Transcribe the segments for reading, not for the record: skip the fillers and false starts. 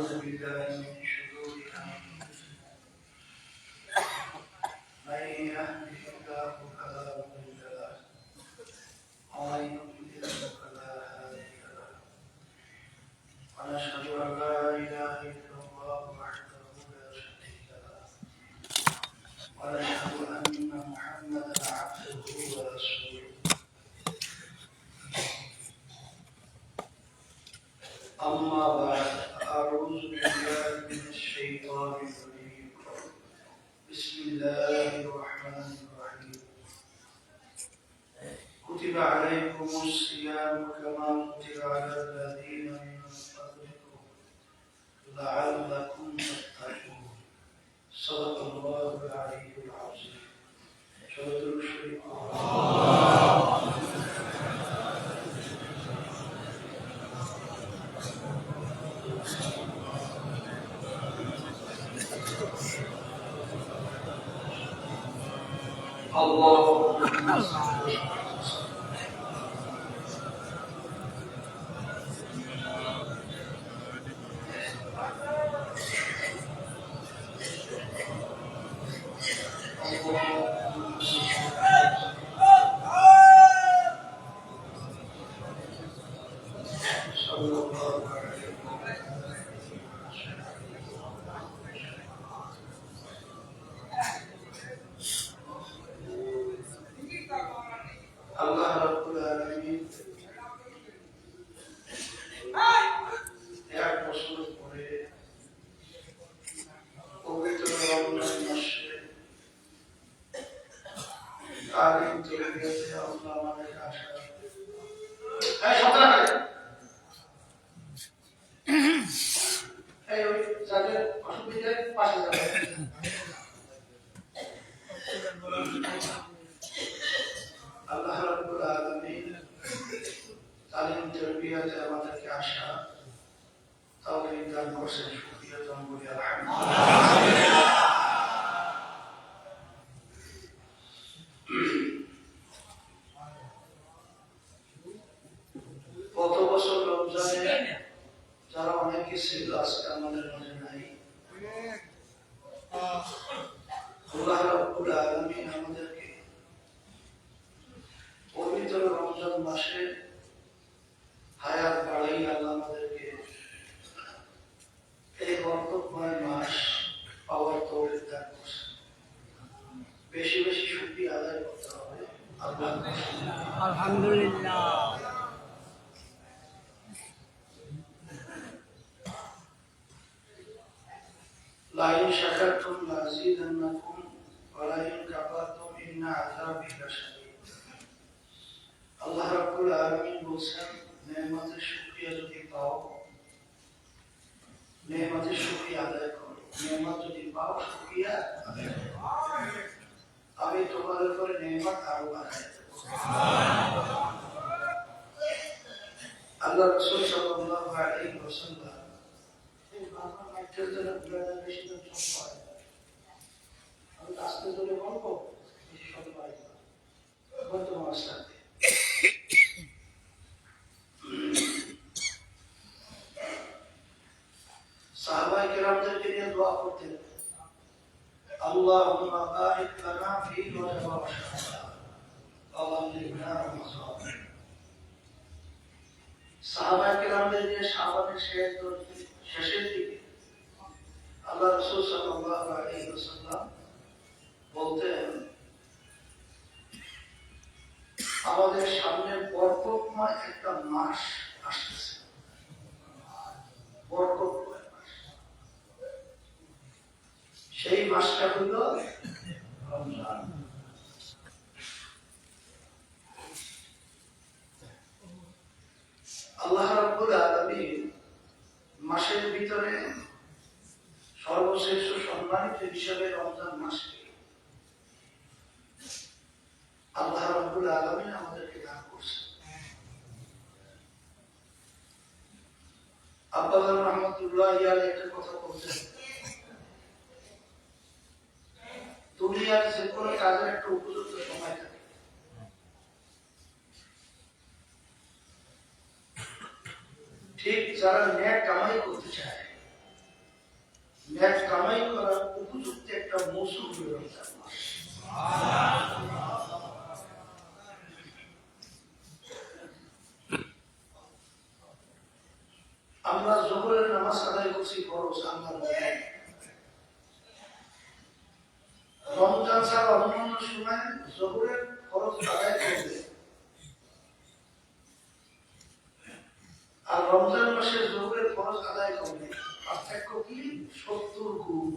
ونعوذ بالله من شرور أنفسنا من يهده الله فلا مضل له ومن يضلل فلا هادي له ونشهد أن لا إله إلا الله وحده لا شريك له ونشهد أن محمدا عبده ورسوله أما بعد أعوذ بالله من الشيطان الرجيم بسم الله الرحمن الرحيم كتب عليكم الصيام كما كتب على الذين من قبلكم لعلكم تتقون صدق الله العلي العظيم شهادة الشريف اللهم صل আল্লাহ রাব্বুল আলামিন এক বছর পরে পবিত্র রমজান মাসে তারিখ চলে গেছে আল্লাহ আমাদের আশা ওই যাদের অসুবিধা পাশে যাবে আল্লাহ রাব্বুল আলামিন তালিম তারবিয়াতে আমাদেরকে আশা তাওফীক দান করেছেন শুকরিয়া জানাই বলি আলহামদুলিল্লাহ গত বছর রমজানে যারা অনেকে ছিল আজকে আমাদের মাঝে নাই আল্লাহ রাব্বুল আলামিন আমাদেরকে পবিত্র রমজান মাসে হায়াত বাড়াই আল্লাহ আমাদেরকে এই বরকতময় মাস পাওয়ার তৌফিক দান করেছেন বেশি বেশি শুকরিয়া আদায় করতে হবে আল্লাহর কাছে আলহামদুলিল্লাহ লাইন শাকারতুম লাযিদান্নাকুম ওয়া লাইন কাফারতুম ইন্না আযাবি লাশাদীদ আল্লাহ রাব্বুল আলামিন বলেন নেয়ামতের শুকরিয়া যদি পাও নেয়ামতের শুকরিয়া আদায় করো নেয়ামত যদি পাও শুকরিয়া আদায় করো আমি তোমাদের উপরে নেয়ামত আরো বাড়াই দেব সুবহানাল্লাহ আল্লাহ রাসূল সাল্লাল্লাহু আলাইহি ওয়াসাল্লাম এই বাবা মাইকেল দ্বারা বুলাদা বেশি তো সব পায় আমি আস্তে ধরে বলবো বেশি সব পাই না বর্তমান অবস্থাতে সাহাবায়ে কেরামদেরকে নিয়ে দোয়া করতেন আল্লাহুম্মা বারিক লানা ফি রজব ওয়া শাবান ওয়া বাল্লিগনা রমাদান সাহাবায়ে কেরামদের নিয়ে শাবানের শেষের দিকে আল্লাহ রাসূল সাল্লাল্লাহু আলাইহি ওয়াসাল্লাম বলতেন আমাদের সামনে বরকতময় একটা মাস আসতেছে বরকতময় মাস সেই মাসটা হলো রমজান আল্লাহ রাব্বুল আলামিন মাসের ভিতরে সর্বশ্রেষ্ঠ সম্মানিত হিসেবে রমজান মাসকে আল্লাহ রাব্বুল আলামিন আমাদেরকে দান করছেন আব্বাজান রাহমাতুল্লাহি আলাইহি একটা কথা বলতেন দুনিয়ার যে কোনো কাজের একটা উপযুক্ত সময় থাকে ঠিক যারা ন্যায় কামাই করতে চায় ন্যাক কামাই করার উপযুক্ত একটা মৌসুম হলো রমজান মাস। আমরা জোহরের নামাজ আদায় করছি ফরজ আল্লাহর নামে। রমজান ছাড়া অন্যান্য সময় জোহরের ফরজ আদায় করবে, আর রমজান মাসে জোহরের ফরজ আদায় করবে পার্থক্য কি? 70 গুণ।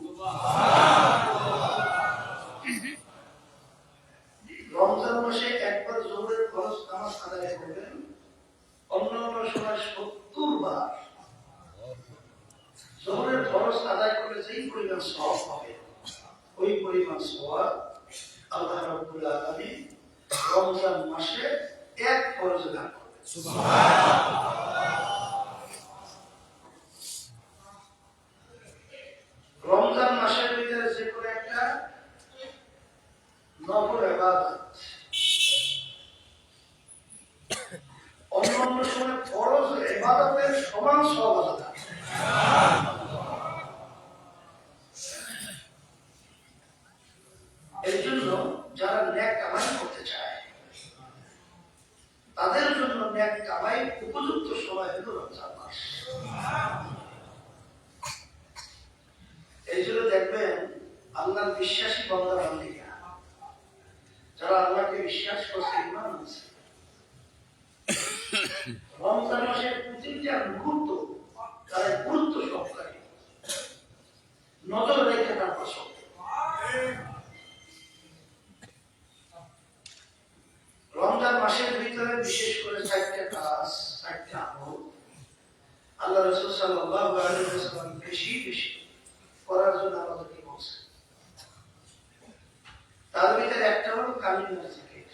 রমজান মাসে একবার জোহরের ফরজ নামাজ আদায় করবেন, অন্যান্য সময় 70 বার জোহরের ফরজ আদায় করলে যেই পরিমাণ সওয়াব হবে, ওই পরিমাণ সওয়াব আল্লাহ রাব্বুল আলামিন রমজান মাসে এক ফরজ দান করবেন। রমজান মাসের ভিতরে যে কোনো একটা নফল ইবাদত অন্যান্য সময় ফরজ ইবাদতের সমান সওয়াব আল্লাহ। এই জন্য যারা ন্যাক কামাই করতে চায় তাদের জন্য ন্যাক কামাই উপযুক্ত সময় হলো রমজান মাস। এই জন্য দেখবেন আল্লাহর বিশ্বাসী বান্দা বান্দিরা যারা আল্লাহকে বিশ্বাস করছে, ঈমান আনছে, রমজান মাসের প্রতিটা মুহূর্ত তারা গুরুত্ব সহকারে নজর রেখে তারপর চলবে। রমজান মাসের ভিতরে বিশেষ করে 4টা কাজ, 4টা আমল আল্লাহ রাসূল সাল্লাল্লাহু আলাইহি ওয়াসাল্লাম বেশি বেশি করার জন্য আমাদেরকে বলছেন। তার ভিতরে একটা হলো কালিমার জিকির,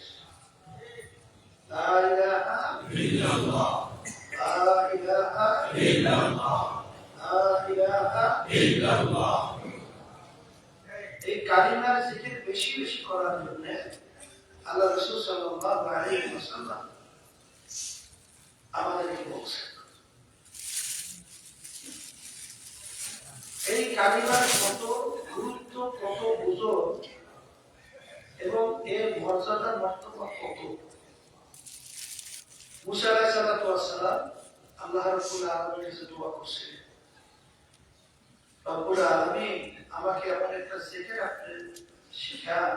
লা ইলাহা ইল্লাল্লাহ, লা ইলাহা ইল্লাল্লাহ, লা ইলাহা ইল্লাল্লাহ। এই কালিমার জিকির বেশি বেশি করার জন্য আল্লাহ রাসূল সাল্লাল্লাহু আলাইহি ওয়াসাল্লাম আমাদেরকে বলছেন। এই কালিমার কত গুরুত্ব, কত ওজন এবং এর মর্যাদা মর্তবা কত। মুসা আলাইহিস সালাতু ওয়াস সালাম আল্লাহ রাব্বুল আলামিনের কাছে দোয়া করছিলেন, রব্বুল আলামিন আমাকে এমন একটা জিকির আপনি শিখান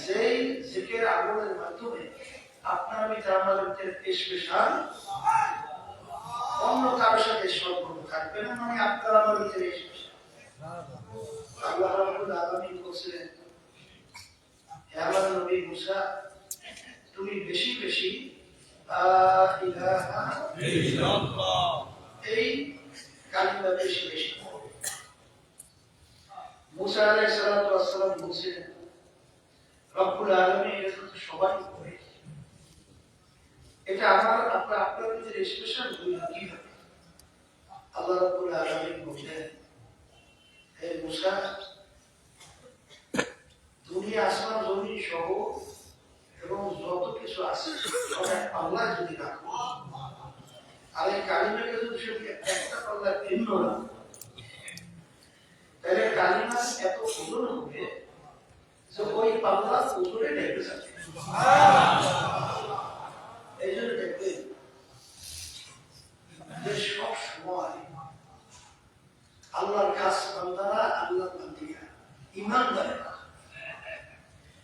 যেই জিকির আমলের মাধ্যমে আপনার ভিতরে আমাদের পেশপেশান অন্য কারোর সাথে সম্পর্ক থাকবে না, মানে আপনার আমার ভিতরে আল্লাহ রাব্বুল আলামিন বলেছিলেন, হে আমার নবী মুসা, তুমি বেশি বেশি লা ইলাহা ইল্লাল্লাহ এই কালিমা বেশি বেশি পড়ো। মুসা আলাইহিস সালাতু ওয়াস সালাম বলেছিলেন, রব্বুল আলামিন এটা তো সবাই করে, এটা আমার আপনার ভিতরে স্পেশাল গুণ কি হবে? আল্লাহ রাব্বুল আলামিন বলেন, হে মুসা, দুনিয়া আসমান জমিন সহ এবং যত কিছু আছে সব এক পাল্লায় যদি রাখো, আর এই কালিমাকে যদি শুধু একটা পাল্লায় ভিন্ন রাখো, তাহলে কালিমা এত ওজন হবে যে ওই পাল্লা ওজনে ঢেকে যাবে। এই জন্য দেখবেন যে সব সময় আল্লাহর খাস বান্দারা, আল্লাহর বান্দিরা, ঈমানদারেরা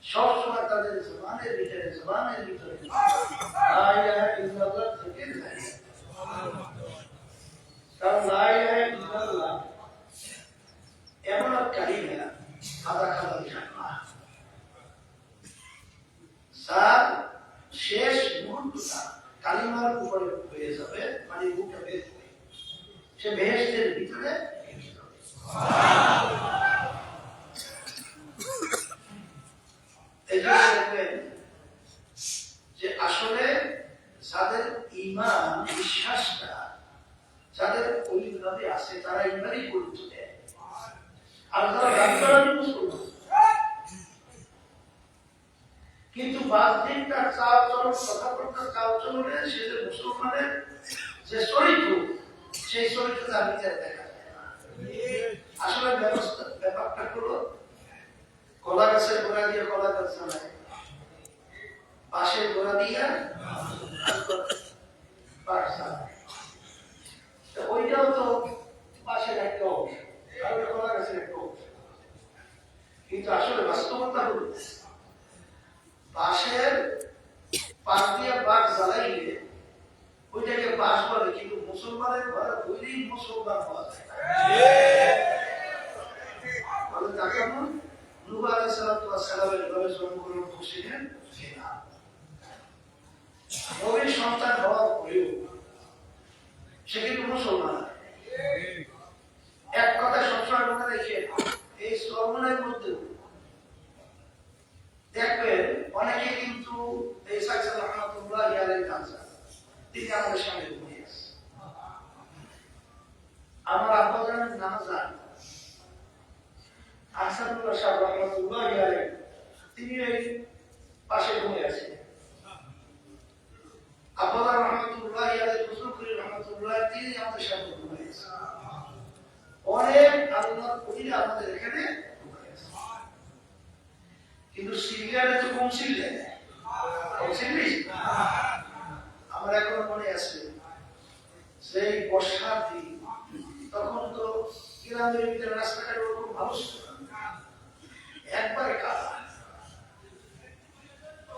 সব সময় তাদের জবানের ভিতরে লা ইলাহা ইল্লাল্লাহ থেকে যায়। কারণ লা ইলাহা ইল্লাল্লাহ এমন এক কালিমা আদা খাবার জান্নাত, যার শেষ মুহূর্তটা কালিমার উপরে হয়ে যাবে, মানে মুখে বের হবে, সে বেহেশতের ভিতরে। দেখবেন যে আসলে যাদের ঈমান বিশ্বাসটা যাদের ওইভাবে আছে তারা ঈমানই গুরুত্ব দেয়, আর যারা ডাক্তারানি মুসলমান কিন্তু বাহ্যিক তার চাল চলন, কথাবার্তার চাল চলনে সে যে মুসলমানের যে চরিত্র, সেই চরিত্র তার ভিতরে দেখা যায় না। আসলে ব্যাপারটা হলো কলা গাছের গোড়া দিয়ে কলা গাছ জ্বালায়, বাঁশের গোড়া দিয়ে বাঁশ জ্বালায়। ওইটাও তো বাঁশের একটা অংশ, আর ওটা কলা গাছের একটা অংশ। কিন্তু আসলে বাস্তবতা হলো বাঁশের পাশ দিয়ে বাঁশ জ্বালাইলে ওইটাকে বাঁশ বলে, কিন্তু মুসলমানের ঘরে তৈরি মুসলমান পাওয়া যায় না। তাকে নূহ আলাইহিস সালামের ঘরে জন্মগ্রহণ করছিলেন না। নবীর সন্তান হওয়ার পরেও সে কিন্তু মুসলমান। এক কথা সবসময় মনে রেখে, এই সর্বনের মধ্যে দেখবেন অনেকে কিন্তু এই সাইসাল রহমাতুল্লাহ আলাইহি কাঁচা, তিনি আমাদের সামনে ঘুরে আসে। আমার আব্বা জানেন নাম জান আহসানুল্লাহ সাহেব রহমাতুল্লাহ আলাইহি, তিনি এই পাশে ঘুরে আসে। আব্বা রহমাতুল্লাহ আলাইহি হুজুর রহমাতুল্লাহ, তিনি আমাদের সামনে ঘুরে আসে। অনেক আল্লাহর ওলিরা আমাদের এখানে ঘুরে আসে। কিন্তু সিরিয়ালে তো কম ছিলেন, আমার এখনো মনে আছে সেই বর্ষার দিন, তখন তো গ্রামের ভিতরে রাস্তাঘাট ওরকম ভালো ছিল না, একবারে কাদা।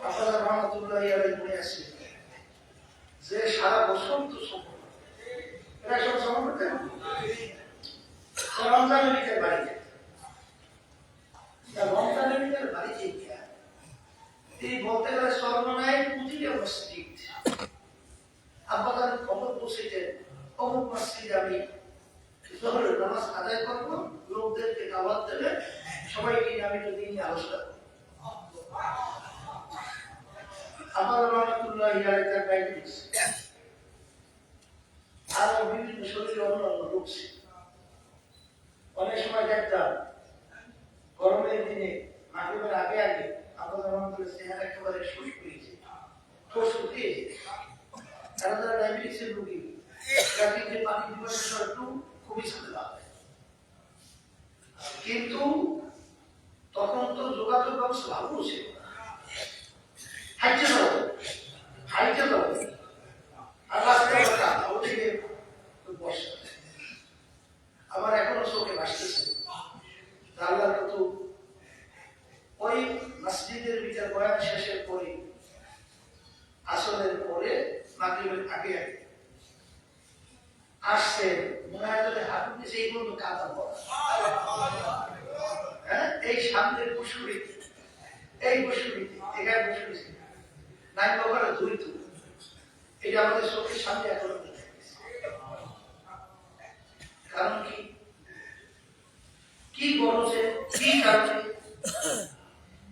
আপনারা রহমতুল্লাহ আলাইহি মনে আছে যে সারা বসন্ত সময় এরা সব জমা করতেন রমজানের ভিতরে বাড়িতে, রমজানের ভিতরে বাড়িতে গিয়া তিনি বলতে গেলে সর্বনায় প্রতিটা মসজিদ আব্বাদার খবর পৌঁছেছেন, অমুক মসজিদে আমি জোহরের নামাজ আদায় করবো, লোকদেরকে দাওয়াত দেবে, সবাইকে আমি তো দিন আলোচনা করবো। আমার রহমতুল্লাহ আলাইহি ডায়াবেটিস আরো বিভিন্ন শরীরে অন্যান্য রোগ ছিল। অনেক সময় দেখতাম গরমের দিনে মাগরিবের আগে আগে আমাদের রহমতুল্লাহ চেহারা একেবারে শুষ্ক হয়েছে, ঠোঁট শুকিয়ে যেত। তারা যারা ডায়াবেটিসের রোগী, তাদেরকে পানি দিবার একটু খুবই ঝামেলা হয়। কিন্তু তখন তো যোগাযোগ ব্যবস্থা ভালো ছিল না, হাইটে যাবো আর রাস্তায় ওদিকে বসে। আমার এখনো চোখে ভাসতেছে আল্লাহর কত ওই মসজিদের ভিতর বয়ান শেষের পরে, আসরের পরে, মাগরিবের আগে আগে আসছে, মনে হয় যদি হাত উঠেছে এই পর্যন্ত কাদা পড়া। হ্যাঁ, এই সামনের বসুরিতে, এই বসুরিতে, এখানে বসুরিতে নাই বাবার ধরিত, এটা আমাদের চোখের সামনে এখনো দেখা গেছে। কারণ কি বলছে, কি কারণে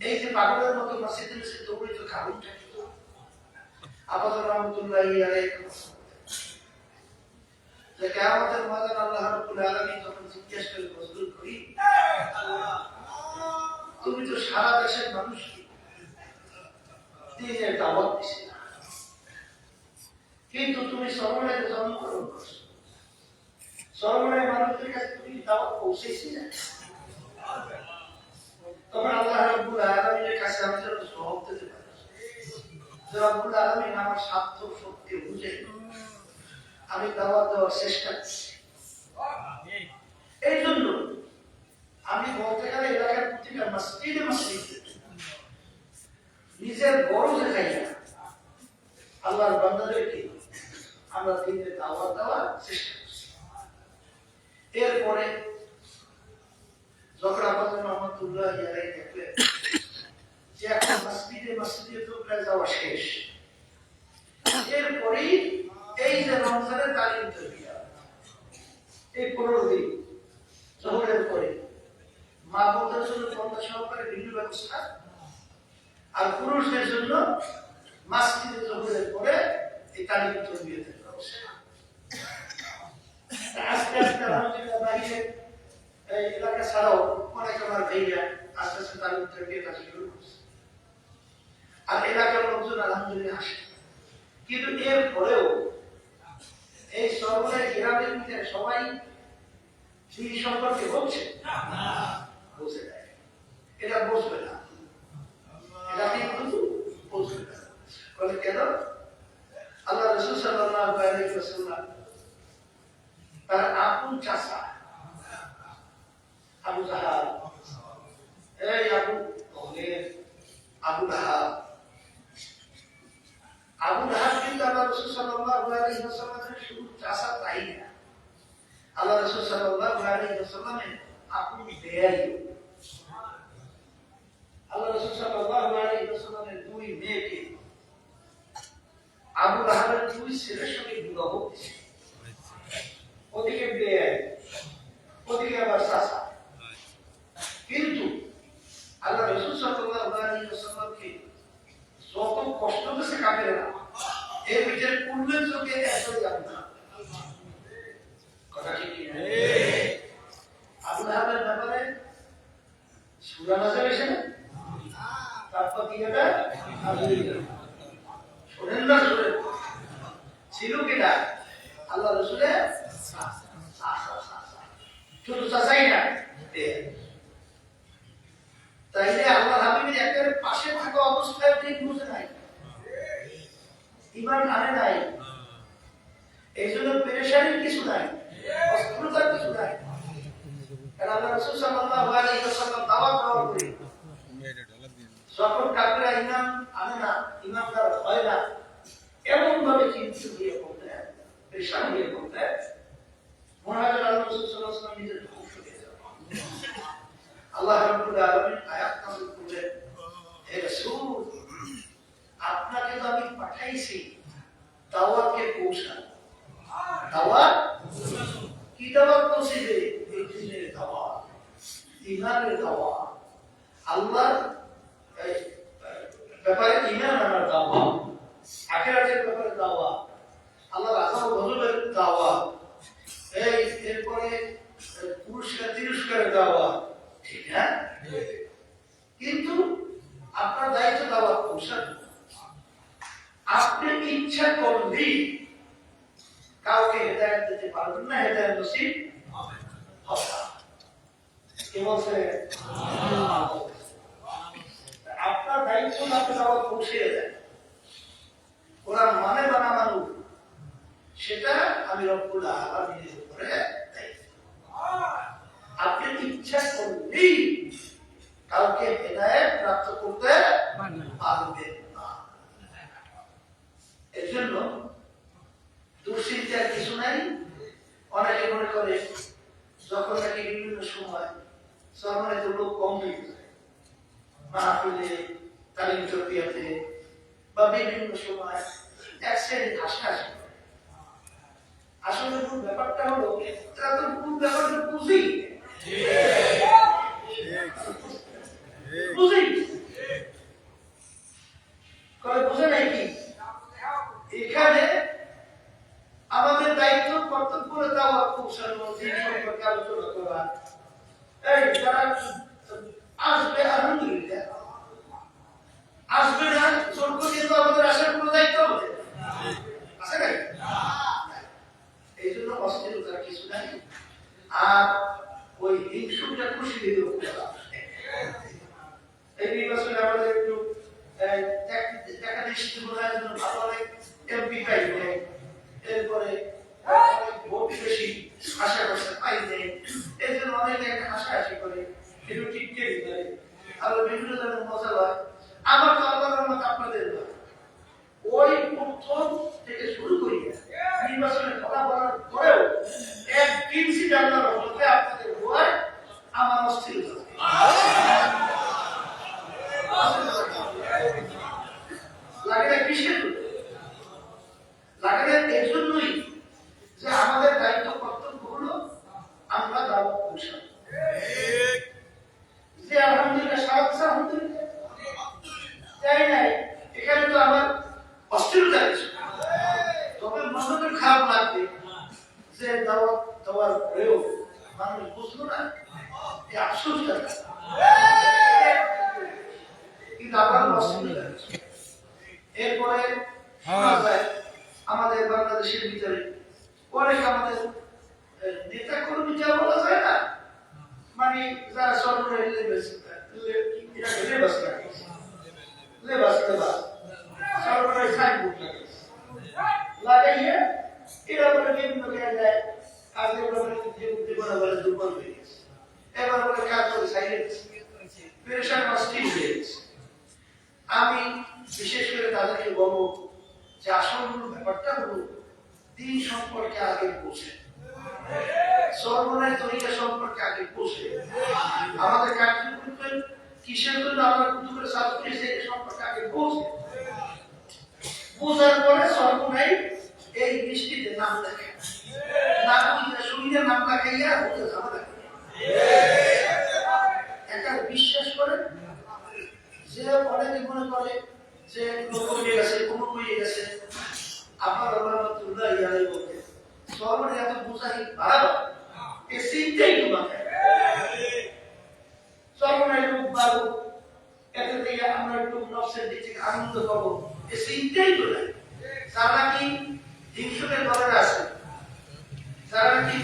এই যে পাগলের মতো মসজিদে এসে দৌড়িত কারণটা কি? আপাতত রহমতুল্লাহ আলাইহি যে কিয়ামতের ময়দানে আল্লাহ রাব্বুল আলামিন যখন জিজ্ঞেস করে বজলুল করি, তুমি তো সারা দেশের মানুষকে দ্বীনের দাওয়াত দিছিলে, কিন্তু তুমি সর্বনায় জন্মগ্রহণ করছো, সর্বনায় মানুষদের কাছে তুমি দাওয়াত পৌঁছেছিলে। তখন আল্লাহ রাব্বুল আলামিনের কাছে আমি যেন জবাব দিতে পারি, রাব্বুল আলামিন আমার স্বার্থ শক্তি বুঝে আমি দাওয়াত দেওয়ার চেষ্টা করছি। এই জন্য আমি বলতে গেলে এলাকার প্রতিটা মসজিদে মসজিদে নিজের গরজে যাই না, আল্লাহর বান্দাদেরকে আমরা দিনের দাওয়াত দেওয়ার চেষ্টা করছি। এরপরে যখন আমাদের রহমতুল্লাহ আলাইহি দেখলেন যে এখন মসজিদে মসজিদে তো প্রায় যাওয়া শেষ, এরপরেই এই যে রমজানের তালিম তরবিয়া, এই 15 দিন জোহরের পরে মা বোনদের জন্য পর্দা সহকারে বিভিন্ন ব্যবস্থা, আর পুরুষদের জন্য মসজিদে জোহরের পরে এই তালিম তরবিয়াতের ব্যবস্থা। আস্তে আস্তে আলহামদুলিল্লাহ বাইরে এই এলাকা ছাড়াও অনেক আমার ভাইয়া আস্তে আস্তে তালিম তরবিয়া কাজ শুরু করছে, আর এলাকার লোকজন আলহামদুলিল্লাহ আসে। কিন্তু এর পরেও এই সর্বদাই গ্রামের ভিতরে সবাই দিন সম্পর্কে বলছে বুঝে নেয়, এটা বুঝবে না, এটা কিন্তু বুঝবে না। বলে কেন? আল্লাহ রাসূল সাল্লাল্লাহু আলাইহি ওয়াসাল্লাম তার আপন চাচা আবু জাহাল, এই আবু লাহাব, আবু লাহাব কিন্তু আল্লাহ রাসূল সাল্লাল্লাহু আলাইহি ওয়াসাল্লামের শুধু চাচা তাই না, আল্লাহ রাসূল সাল্লাল্লাহু আলাইহি ওয়াসাল্লামের আপন বেয়াই। আল্লাহ রাসূল সাল্লাল্লাহু আলাইহি ওয়াসাল্লামের দুই মেয়েকে আবু লাহাবের দুই ছেলের সঙ্গে বিবাহ দিয়েছে। ওদিকে বেয়াই, ওদিকে আবার চাচা। কিন্তু আল্লাহ রাসূল সাল্লাল্লাহু আলাইহি ওয়াসাল্লামকে যত কষ্ট দিয়েছে কাফেররা, এর ভিতরে উল্লেখযোগ্য একজন যাবে না। কথা ঠিক কিনা? আবু লাহাবের ব্যাপারে সূরা নাযিল হয়েছে না? তারপর কি এটা শোনেন না, শোনেন ছিল কিনা আল্লাহ রাসূলের শুধু চাচাই না, তাইলে আল্লাহ হাবিবের একেবারে পাশে থাকা অবস্থায় ঠিক বুঝে নাই, ঈমান আনে নাই, এই জন্য পেরেশানির কিছু নাই, অস্থিরতার কিছু নাই। কারণ আল্লাহ রাসূল সাল্লাল্লাহু আলাইহি ওয়াসাল্লাম দাওয়াত দেওয়ার পরে যখন কাফেররা ঈমান আনে না, ঈমানদার হয় না, এমন ভাবে চিন্তিত হয়ে পড়লেন, পেরেশান হয়ে পড়লেন, মনে হয় আল্লাহ রাসূল সাল্লাল্লাহু আলাইহি ওয়াসাল্লাম নিজের ধ্বংস হয়ে যাবে। আল্লাহ রাব্বুল আলামিন আয়াত নাযিল করলেন, হে রাসূল, আপনাকে তো আমি পাঠাইছি দাওয়াতকে পৌঁছানো। দাওয়াত কি দাওয়াত পৌঁছাবে? এই দিনের দাওয়াত, ঈমানের দাওয়াত, আল্লাহর ব্যাপারে ঈমান আনার দাওয়াত, আখিরাতের ব্যাপারে দাওয়াত, আল্লাহর আযাব ও গজবের দাওয়াত, এরপরে পুরস্কার তিরস্কারের দাওয়াত, ঠিক না? কিন্তু আপনার দায়িত্ব দাওয়াত পৌঁছানো। আপনি ইচ্ছা করলেই কাউকে হেদায়েত দিতে পারবেন না, হেদায়েত নসিব হবে না। কে বলছে? আপনার দায়িত্ব আপনি দাওয়াত পৌঁছিয়ে দেন, ওরা মানে বা না মানুক সেটা আমি রব্বুল আলামিনের উপরে দায়িত্ব। আপনি ইচ্ছা করলেই কাউকে হেদায়েত প্রাপ্ত করতে পারবেন না। এর জন্য দুশ্চিন্তার কিছু নাই। অনেকে মনে করে যখন নাকি বিভিন্ন সময় সম্মানিত লোক কম হয়ে যায়, মাহফিলে, তালিম চর্চাতে বা বিভিন্ন সময় এক শ্রেণীর হাসাহাসি করে। আসলে মূল ব্যাপারটা হলো তারা তো মূল ব্যাপারটা বুঝেই বুঝে নাই কি এখানে আমাদের দায়িত্ব কর্তব্য দাওয়াত পৌঁছানো, দিন সম্পর্কে আলোচনা করা। এই যারা আসবে আলহামদুলিল্লাহ, আসবে না জোর করে তো আমাদের আসার কোনো দায়িত্ব হবে আছে নাই? এই জন্য অস্থিরতার কিছু নাই। আর ওই হিংসুকটা খুশি দিলেও এই নির্বাচনে আমাদের একটু দেখা দৃষ্টি বোঝার জন্য ভালো অনেক এমপি পাই নেই, এরপরে ভোট বেশি আশা করছে পাই নেই, এই জন্য অনেকে একটা হাসাহাসি করে, একটু টিটকেরি করে, আবার বিভিন্ন ধরনের মজা হয়। আমার তো আল্লাহর মত আপনাদের নয়, ওই প্রথম থেকে শুরু করি নির্বাচনের কথা বলার পরেও এক কিঞ্চি জানার হতে আপনাদের ভয় আমার অস্থিরতা লাগে না। কিসের লাগে না? এর জন্যই যে আমাদের দায়িত্ব কর্তব্য হলো আমরা দাওয়াত পৌঁছানো। যে আলহামদুলিল্লাহ সারা দেশে আলহামদুলিল্লাহ তাই নাই, এখানে তো আমার অস্থিরতা আছে। তবে মনের খারাপ লাগবে যে দাওয়াত দেওয়ার পরেও মানুষ বুঝলো না, এই আফসোসটা। কিন্তু আমার অস্থিরতা আছে। এরপরে আমাদের বাংলাদেশের ভিতরে অনেক আমাদের নেতা কর্মী যা বলা যায় না, মানে যারা সরকারের লেবাস সরকারের সাইনবোর্ড লাগাইয়া এরা বলে বিভিন্ন জায়গায় কাজের ব্যাপারে বলে দুর্বল হয়ে গেছে, এবার বলে কাজ করে সাইলেন্স পেরেশান অস্থির হয়ে গেছে। আমি বিশেষ করে তাদেরকে বলবো যে আসল ব্যাপারটা হলো দিন সম্পর্কে আগে পৌঁছে, সর্বনাশ তরিকা সম্পর্কে আগে পৌঁছে, আমাদের কার্যক্রম কিসের জন্য আমরা কুতুবের ছাত্র সেই সম্পর্কে আগে পৌঁছে, বোঝার পরে সর্বনাশ এই দৃষ্টিতে নাম লেখে না বুঝলে সুবিধা নাম লাগাইয়া বুঝে ঝামেলা একটা বিশ্বাস করে যে অনেকে মনে করে যে লোক হয়ে গেছে কোনো হয়ে গেছে আপনার রহমতুল্লাহ ইয়ালাই বলতে সর্বনে এত বুঝাই বাড়াবা এ চিন্তাই তোমাকে সর্বনে লোক বাড়বো এতে থেকে আমরা একটু নফসের দিক থেকে আনন্দ পাবো এ চিন্তাই তো নাই। যারা নাকি হিংসুকের দলের আছে, যারা নাকি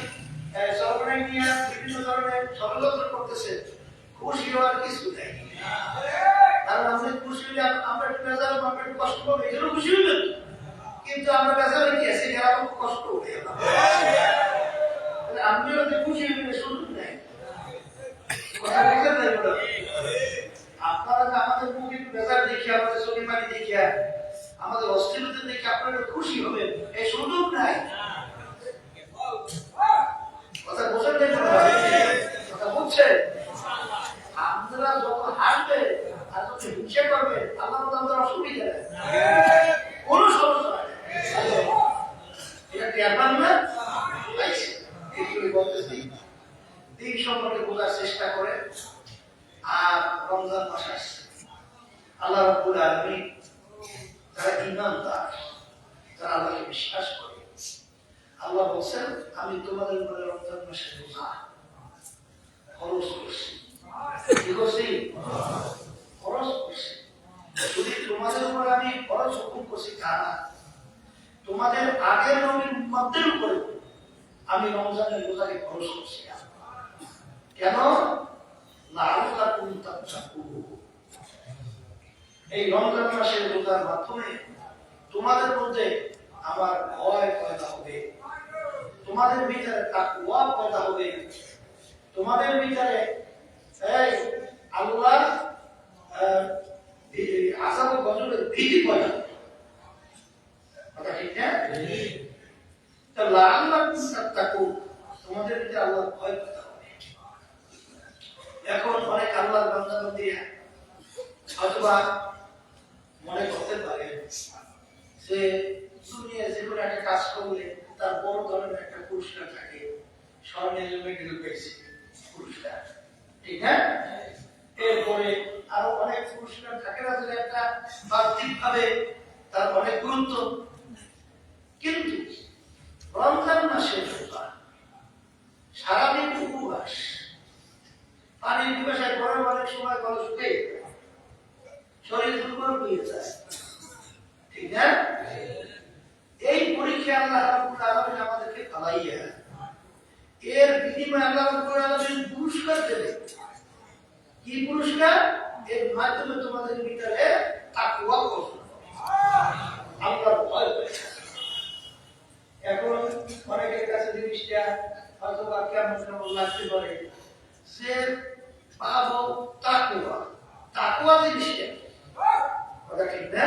সর্বনে নিয়ে বিভিন্ন ধরনের ষড়যন্ত্র করতেছে, খুশি হওয়ার কিছু নেই। কারণ আমরা খুশি হলে আমরা একটু বেজার আমরা একটু কষ্ট পাবো, এই জন্য খুশি হইবেন, কিন্তু আমরা বেজারে কি আছে এরা খুব কষ্ট হবে, আপনিও যে খুশি হইবেন সুযোগ নেই। কথা বলতে নাই আপনারা যে আমাদের মুখ একটু বেজার দেখে আমাদের চোখে পানি দেখিয়া আমাদের অস্থিরতা দেখে আপনারা খুশি হবেন এই সুযোগ নাই। কথা বোঝেন নাই, কথা বুঝছেন? আপনারা যত হাসবে আর যত হিংসা করবে আল্লাহ আমাদের অসুবিধা নেই, কোন সমস্যা নাই। এটা টের পান না বলতেছি দিন সম্পর্কে বোঝার চেষ্টা করে। আর রমজান মাস আসছে, আল্লাহ রাব্বুল আলামিন যারা ঈমানদার, যারা আল্লাহকে বিশ্বাস করে, আল্লাহ বলছেন আমি তোমাদের উপরে রমজান মাসে রোজা খরচ করছি, কি করছি? খরচ করছি। যদি তোমাদের উপর আমি খরচ হুকুম করছি তা না, তোমাদের আগের নবীর উম্মতের উপরে আমি রমজানের রোজাকে খরচ করছি। কেন? লাআল্লাকুম তাত্তাকুন। এই রমজান মাসের রোজার মাধ্যমে তোমাদের মধ্যে আমার ভয় পয়দা হবে, তোমাদের ভিতরে তাকওয়া পয়দা হবে, তোমাদের ভিতরে আল্লাহ আযাব ও গজবের ভীতি পয়দা হবে। কথা ঠিক না? তো লাআল্লাকুম তাত্তাকুন, তোমাদের ভিতরে আল্লাহর ভয় পয়দা হবে। এখন অনেক আল্লাহর বান্দা-বান্দী অথবা মনে করতে পারে যে দুনিয়ায় যে কোনো একটা কাজ করলে তার বড় ধরনের একটা পুরস্কার থাকে, স্বর্ণের মেডেল পেয়েছে পুরস্কার, ঠিক না? এরপরে আরো অনেক পুরস্কার থাকে না, যে একটা বাহ্যিক ভাবে তার অনেক গুরুত্ব। কিন্তু রমজান মাসের রোজা, সারাদিন উপবাস, পানির পিপাসায় গরম অনেক সময় গলা শুকিয়ে শরীর দুর্বল হয়ে যায়, ঠিক না? এই পরীক্ষা আল্লাহ রাব্বুল আলামিন আমাদেরকে ফলাইয়া এর বিনিময়ে আল্লাহ রাব্বুল আলামিন পুরস্কার দেবে। কি পুরস্কার? এর মাধ্যমে তোমাদের ভিতরে তাকওয়া গঠন হবে, আল্লাহর ভয় হবে। এখন অনেকের কাছে জিনিসটা হয়তো বা কেমন কেমন লাগতে পারে যে পাবো তাকওয়া, তাকওয়া জিনিসটা কথা ঠিক না?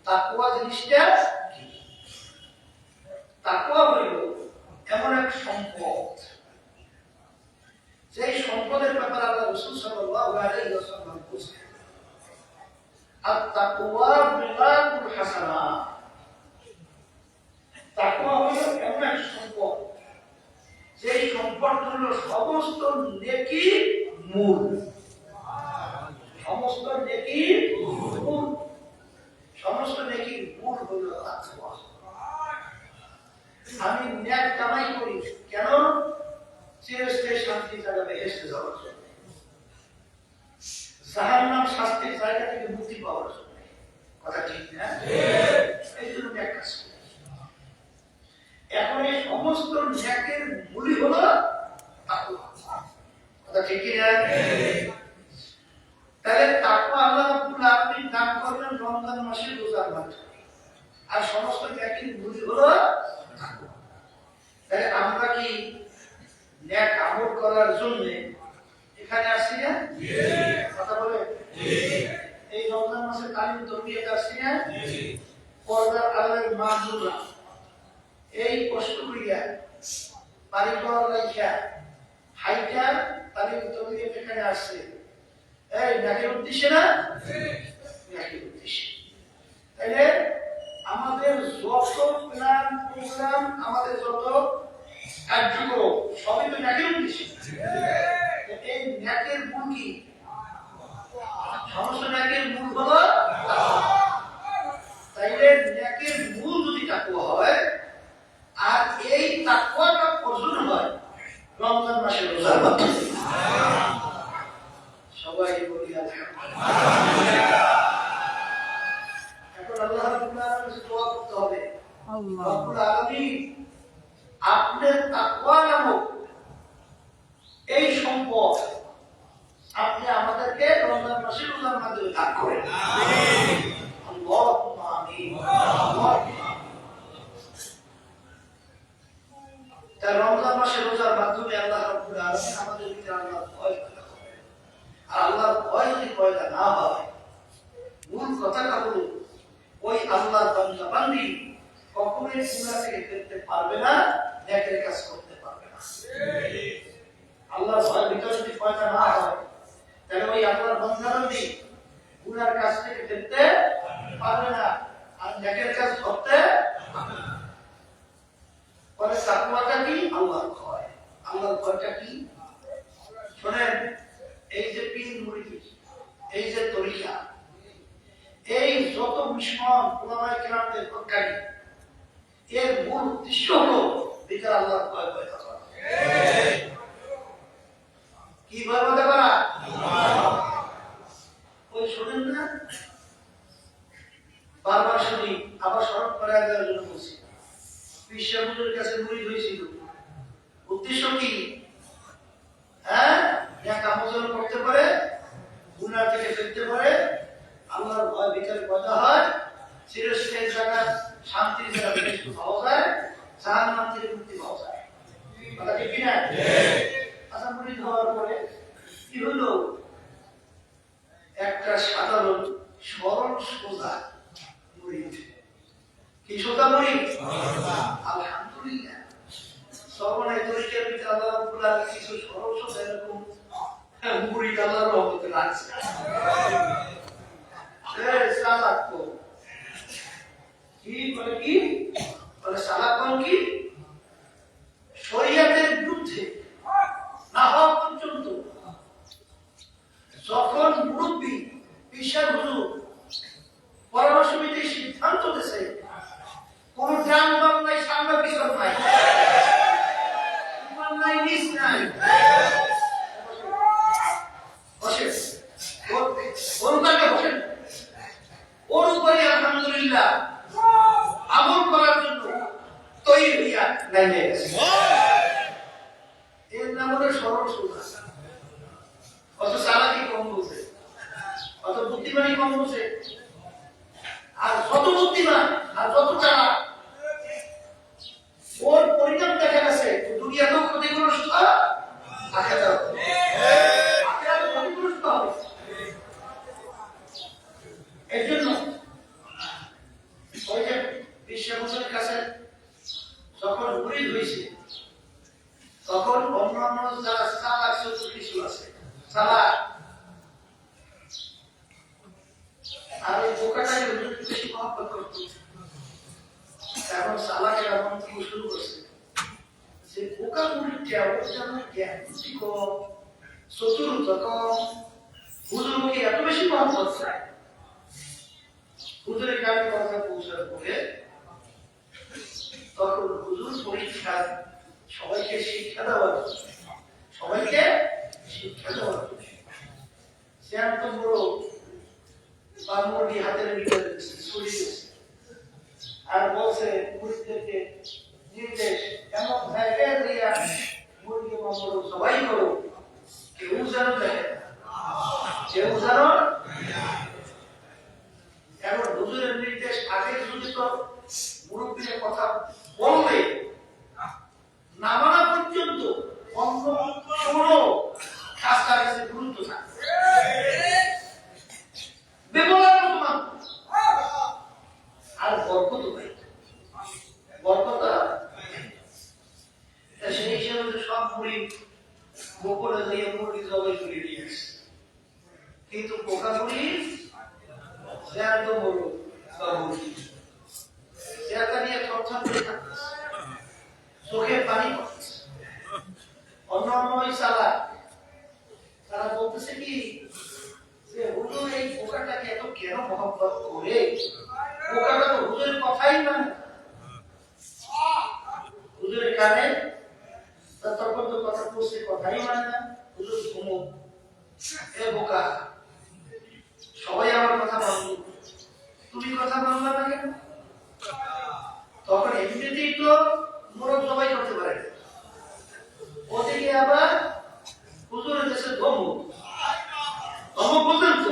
তাকওয়া জিনিসটা কি? তাকওয়া হইল এমন এক সম্পদ, যে সম্পদের ব্যাপারে আল্লাহ রাসূল সাল্লাল্লাহু আলাইহি ওয়াসাল্লাম বলেছেন আত-তাকওয়া মিলাকুল হাসানাত। তাকওয়া হলো এমন এক সম্পদ, যে সম্পদ হলো সমস্ত নেকির মূল, সমস্ত নেকির মূল, সমস্ত নেকির মূল হলো তাকওয়া। আমি নেক কামাই করি কেন? চিরস্থায়ী শান্তি জায়গা বেহেশতে যাওয়ার জন্য, জাহান্নাম শাস্তির জায়গা থেকে মুক্তি পাওয়ার জন্য। কথা ঠিক না? এই জন্য নেক কাজ করি। এখন এই সমস্ত ন্যাকের মূলই হলো তাকওয়া। কথা ঠিক কি না? তাহলে তাকওয়া আল্লাহ রাব্বুল আলামিন দান করলেন রমজান মাসে রোজার মাধ্যমে, আর সমস্ত ন্যাকের মূলই হলো তাকওয়া। তাহলে আমরা কি ন্যাক আমল করার জন্য এখানে আসছি না? কথা বলে এই রমজান মাসে তালিম তরবিয়ত আসছি না? পর্দার আড়ালের মা বোনরা এই কষ্ট করিয়া বাড়ি ঘর রাখিয়া হাইটা তালিম তরবিয়ত এখানে আসছে, এই ন্যাকের উদ্দেশ্যে না? ন্যাকের উদ্দেশ্যে। তাইলে আমাদের যত প্ল্যান প্রোগ্রাম, আমাদের যত কার্যক্রম সবই তো ন্যাকের উদ্দেশ্যে। এই ন্যাকের মূল কি? সমস্ত ন্যাকের মূল হলো তাইলে ন্যাকের মূল যদি তাকওয়া হয়, আর এই তাকওয়াটা অর্জন হয় রমজান মাসে রোজার মাধ্যমে। সবাই বলি আলহামদুলিল্লাহ। এখন আল্লাহ রাব্বুল আলামিনের দোয়া করতে হবে, রব্বুল আলামিন আপনার তাকওয়া নামক এই সম্পদ আপনি আমাদেরকে রমজান মাসে রোজার মাধ্যমে দান করেন। আমিন। আল্লাহুম্মা আমিন। তাই রমজান মাসে রোজার মাধ্যমে আল্লাহ রাব্বুল আলামিন আমাদের ভিতরে আল্লাহর ভয় পয়দা করেন। আর আল্লাহর ভয় যদি পয়দা না হয়, মূল কথাটা হলো ওই আল্লাহর বান্দা বান্দি কখনোই গুনাহ থেকে ফিরতে পারবে না, নেকের কাজ করতে পারবে না। আল্লাহর ভয় ভিতরে যদি পয়দা না হয়, তাহলে ওই আল্লাহর বান্দা বান্দি গুনার কাজ থেকে ফিরতে পারবে না, আর নেকের কাজ করতে পারবে না। পরে তাকওয়াটা কি? আল্লাহর ভয়। আল্লাহর ভয়টা কি? শুনেন, এই যে পীর মুরিদ, এই যে তরিকা, এই যত মিশন উলামায়ে কেরামদের প্রকারী, এর মূল উদ্দেশ্য হলো ভিতরে আল্লাহর ভয় পয়দা করা। কি ভয় পয়দা করা? ওই শুনেন না, বারবার শুনি, আবার স্মরণ করে দেওয়ার জন্য বলছি, বিশ্ব হুজুরের কাছে মুরিদ হয়েছিল, উদ্দেশ্য কি? হ্যাঁ, এক আমল করতে পারে, গুনাহ থেকে ফিরতে পারে, আল্লাহর ভয় ভিতরে পয়দা হয়, চিরস্থায়ী জায়গা, শান্তির জায়গা পাওয়া যায়, জাহান্নাম থেকে মুক্তি পাওয়া যায়। কথা ঠিক কিনা? আচ্ছা, মুরিদ হওয়ার পরে কি হলো? একটা সাধারণ সরল সোজা মুরিদ। কি সোজা মুরিদ? আলহামদুলিল্লাহ। সর্বনাই তরিকার ভিতরে আল্লাহ রাব্বুল আলামিন কিছু সরল সোজা এরকম মুরিদ আল্লাহর রহমতে রাখছে। শরীয়তের বিরুদ্ধে না হওয়া পর্যন্ত যখন মুরব্বী বিশ্বাস হুজুর পরামর্শ সমিতি সিদ্ধান্ত দিয়েছে, কোন ডান বাম নাই, সামনে পিছন নাই, ইমান নাই, নিচ নাই, বসে বসেন, ওর উপরে আলহামদুলিল্লাহ আমল করার জন্য তৈরি হইয়া নেমে গেছে। এর নাম হলো সরল সোজা। অত চালাকি কম বলছে, অত বুদ্ধিমানি কম বলছে। আর যত বুদ্ধিমান আর যত চালাক, ওর পরিণাম দেখা গেছে দুনিয়াতেও ক্ষতিগ্রস্ত, আখিরাতেও ক্ষতিগ্রস্ত হবে। এর জন্য ওই যে বিশ্ব হুজুরের কাছে যখন মুরিদ হয়েছে, তখন অন্যান্য যারা চালাক চতুর কিছু আছে, চালাক, আর ওই বোকাটাই হুজুরকে বেশি মহব্বত করত। এখন চালাকের এমন থেকে শুরু করছে যে বোকা মুরিদটা ওর যেন জ্ঞান বুদ্ধি কম, চতুরতা কম, হুজুরকে এত বেশি মহব্বত চায়। হুজুরের কাছে কথা পৌঁছার পরে তখন হুজুর পরীক্ষা সবাইকে শিক্ষা দেওয়ার, সবাইকে শিক্ষা দেওয়ার সে এত বড় বাংমুরগি হাতের ভিতরে ছড়িয়ে দিয়েছে আর বলছে মুরিদদেরকে নির্দেশ, এমন মুড়ি বকুলে দিয়ে মুড়ি জবাই করে নিয়ে আসে, কিন্তু পোকা মুড়ি জ্যান্ত মরু বা মুড়ি জায়গা নিয়ে থরথর করে থাকতেছে, চোখের পানি পড়তেছে। অন্য অন্য ওই চালা তারা বলতেছে কি যে হুজুর এই পোকাটাকে এত কেন মহব্বত করে, পোকাটা তো হুজুরের কথাই মানে হুজুরের কানে তখন তো কথা বলছে কথাই মানে না, হুজুর ঘুমো এ বোকা, সবাই আমার কথা মানল, তুমি কথা মানলা না কেন? তখন এমনিতেই তো মোরগ সবাই করতে পারে, ওদিকে আবার হুজুরের দেশে ধমক ধমক বুঝলেন তো,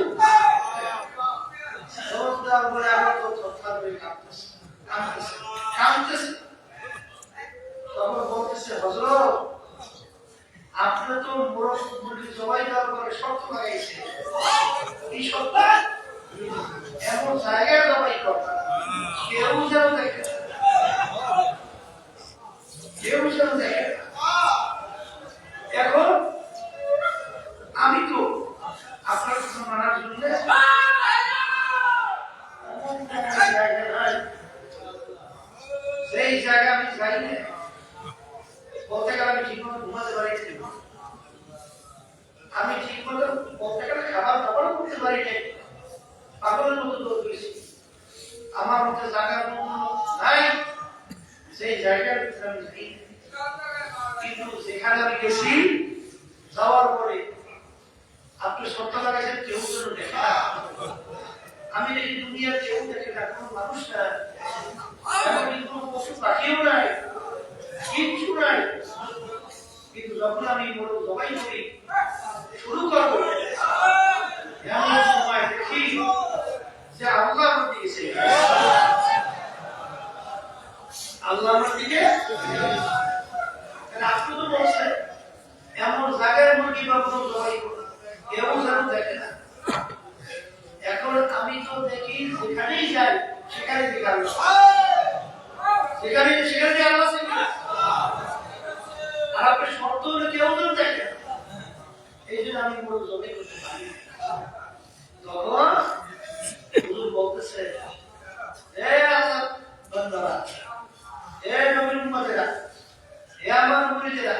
তারপরে আবার তো থরথর করে কাঁপতেছে কাঁপতেছে কাঁপতেছে। তখন বলতেছে হযরত আপনি তো মোরগ মুরগি জবাই দেওয়ার পরে শর্ত লাগাইছে, এই শর্ত এমন জায়গায় জবাই করতে কেউ যেন দেখে, কেউ যেন দেখে। এখন আমি তো আপনার কথা মানার জন্য সেই জায়গা আমি যাই না, বলতে গেলে আমি ঠিক মতো ঘুমাতে পারি, আমি ঠিক মতো বলতে গেলে খাবার দাবার করতে পারি না, পাগলের মতো দৌড় করেছি, আমার মধ্যে জায়গার নাই, সেই জায়গার ভিতরে আমি যাই। কিন্তু যেখানে আমি গেছি যাওয়ার পরে আপনি সত্য লাগাইছেন কেউ যেন দেখে না, আমি এই দুনিয়ার কেউ দেখে না, কোনো মানুষ না, কোনো পশু পাখিও নাই, কিচ্ছু নাই। কিন্তু যখন আমি মোরগ জবাই করি শুরু করবো, এমন সময় দেখি যে আল্লাহ আমার দিকে এসে আল্লাহ আমার দিকে আপনি তো বলছেন এমন জায়গায় মুরগি বা কোনো জবাই কেউ যেন দেখে না। এখন আমি তো দেখি যেখানেই যাই সেখানে দেখে আল্লাহ, সেখানে সেখানে আল্লাহ আছে কিনা, আর আপনি শর্ত হলে কেউ যেন দেখে, এই জন্য আমি মোরগ জবাই করতে পারি। তখন হুজুর বলতেছে হে আল্লাহ বান্দারা, হে নবীর উম্মতেরা, হে আমার মুরিদেরা,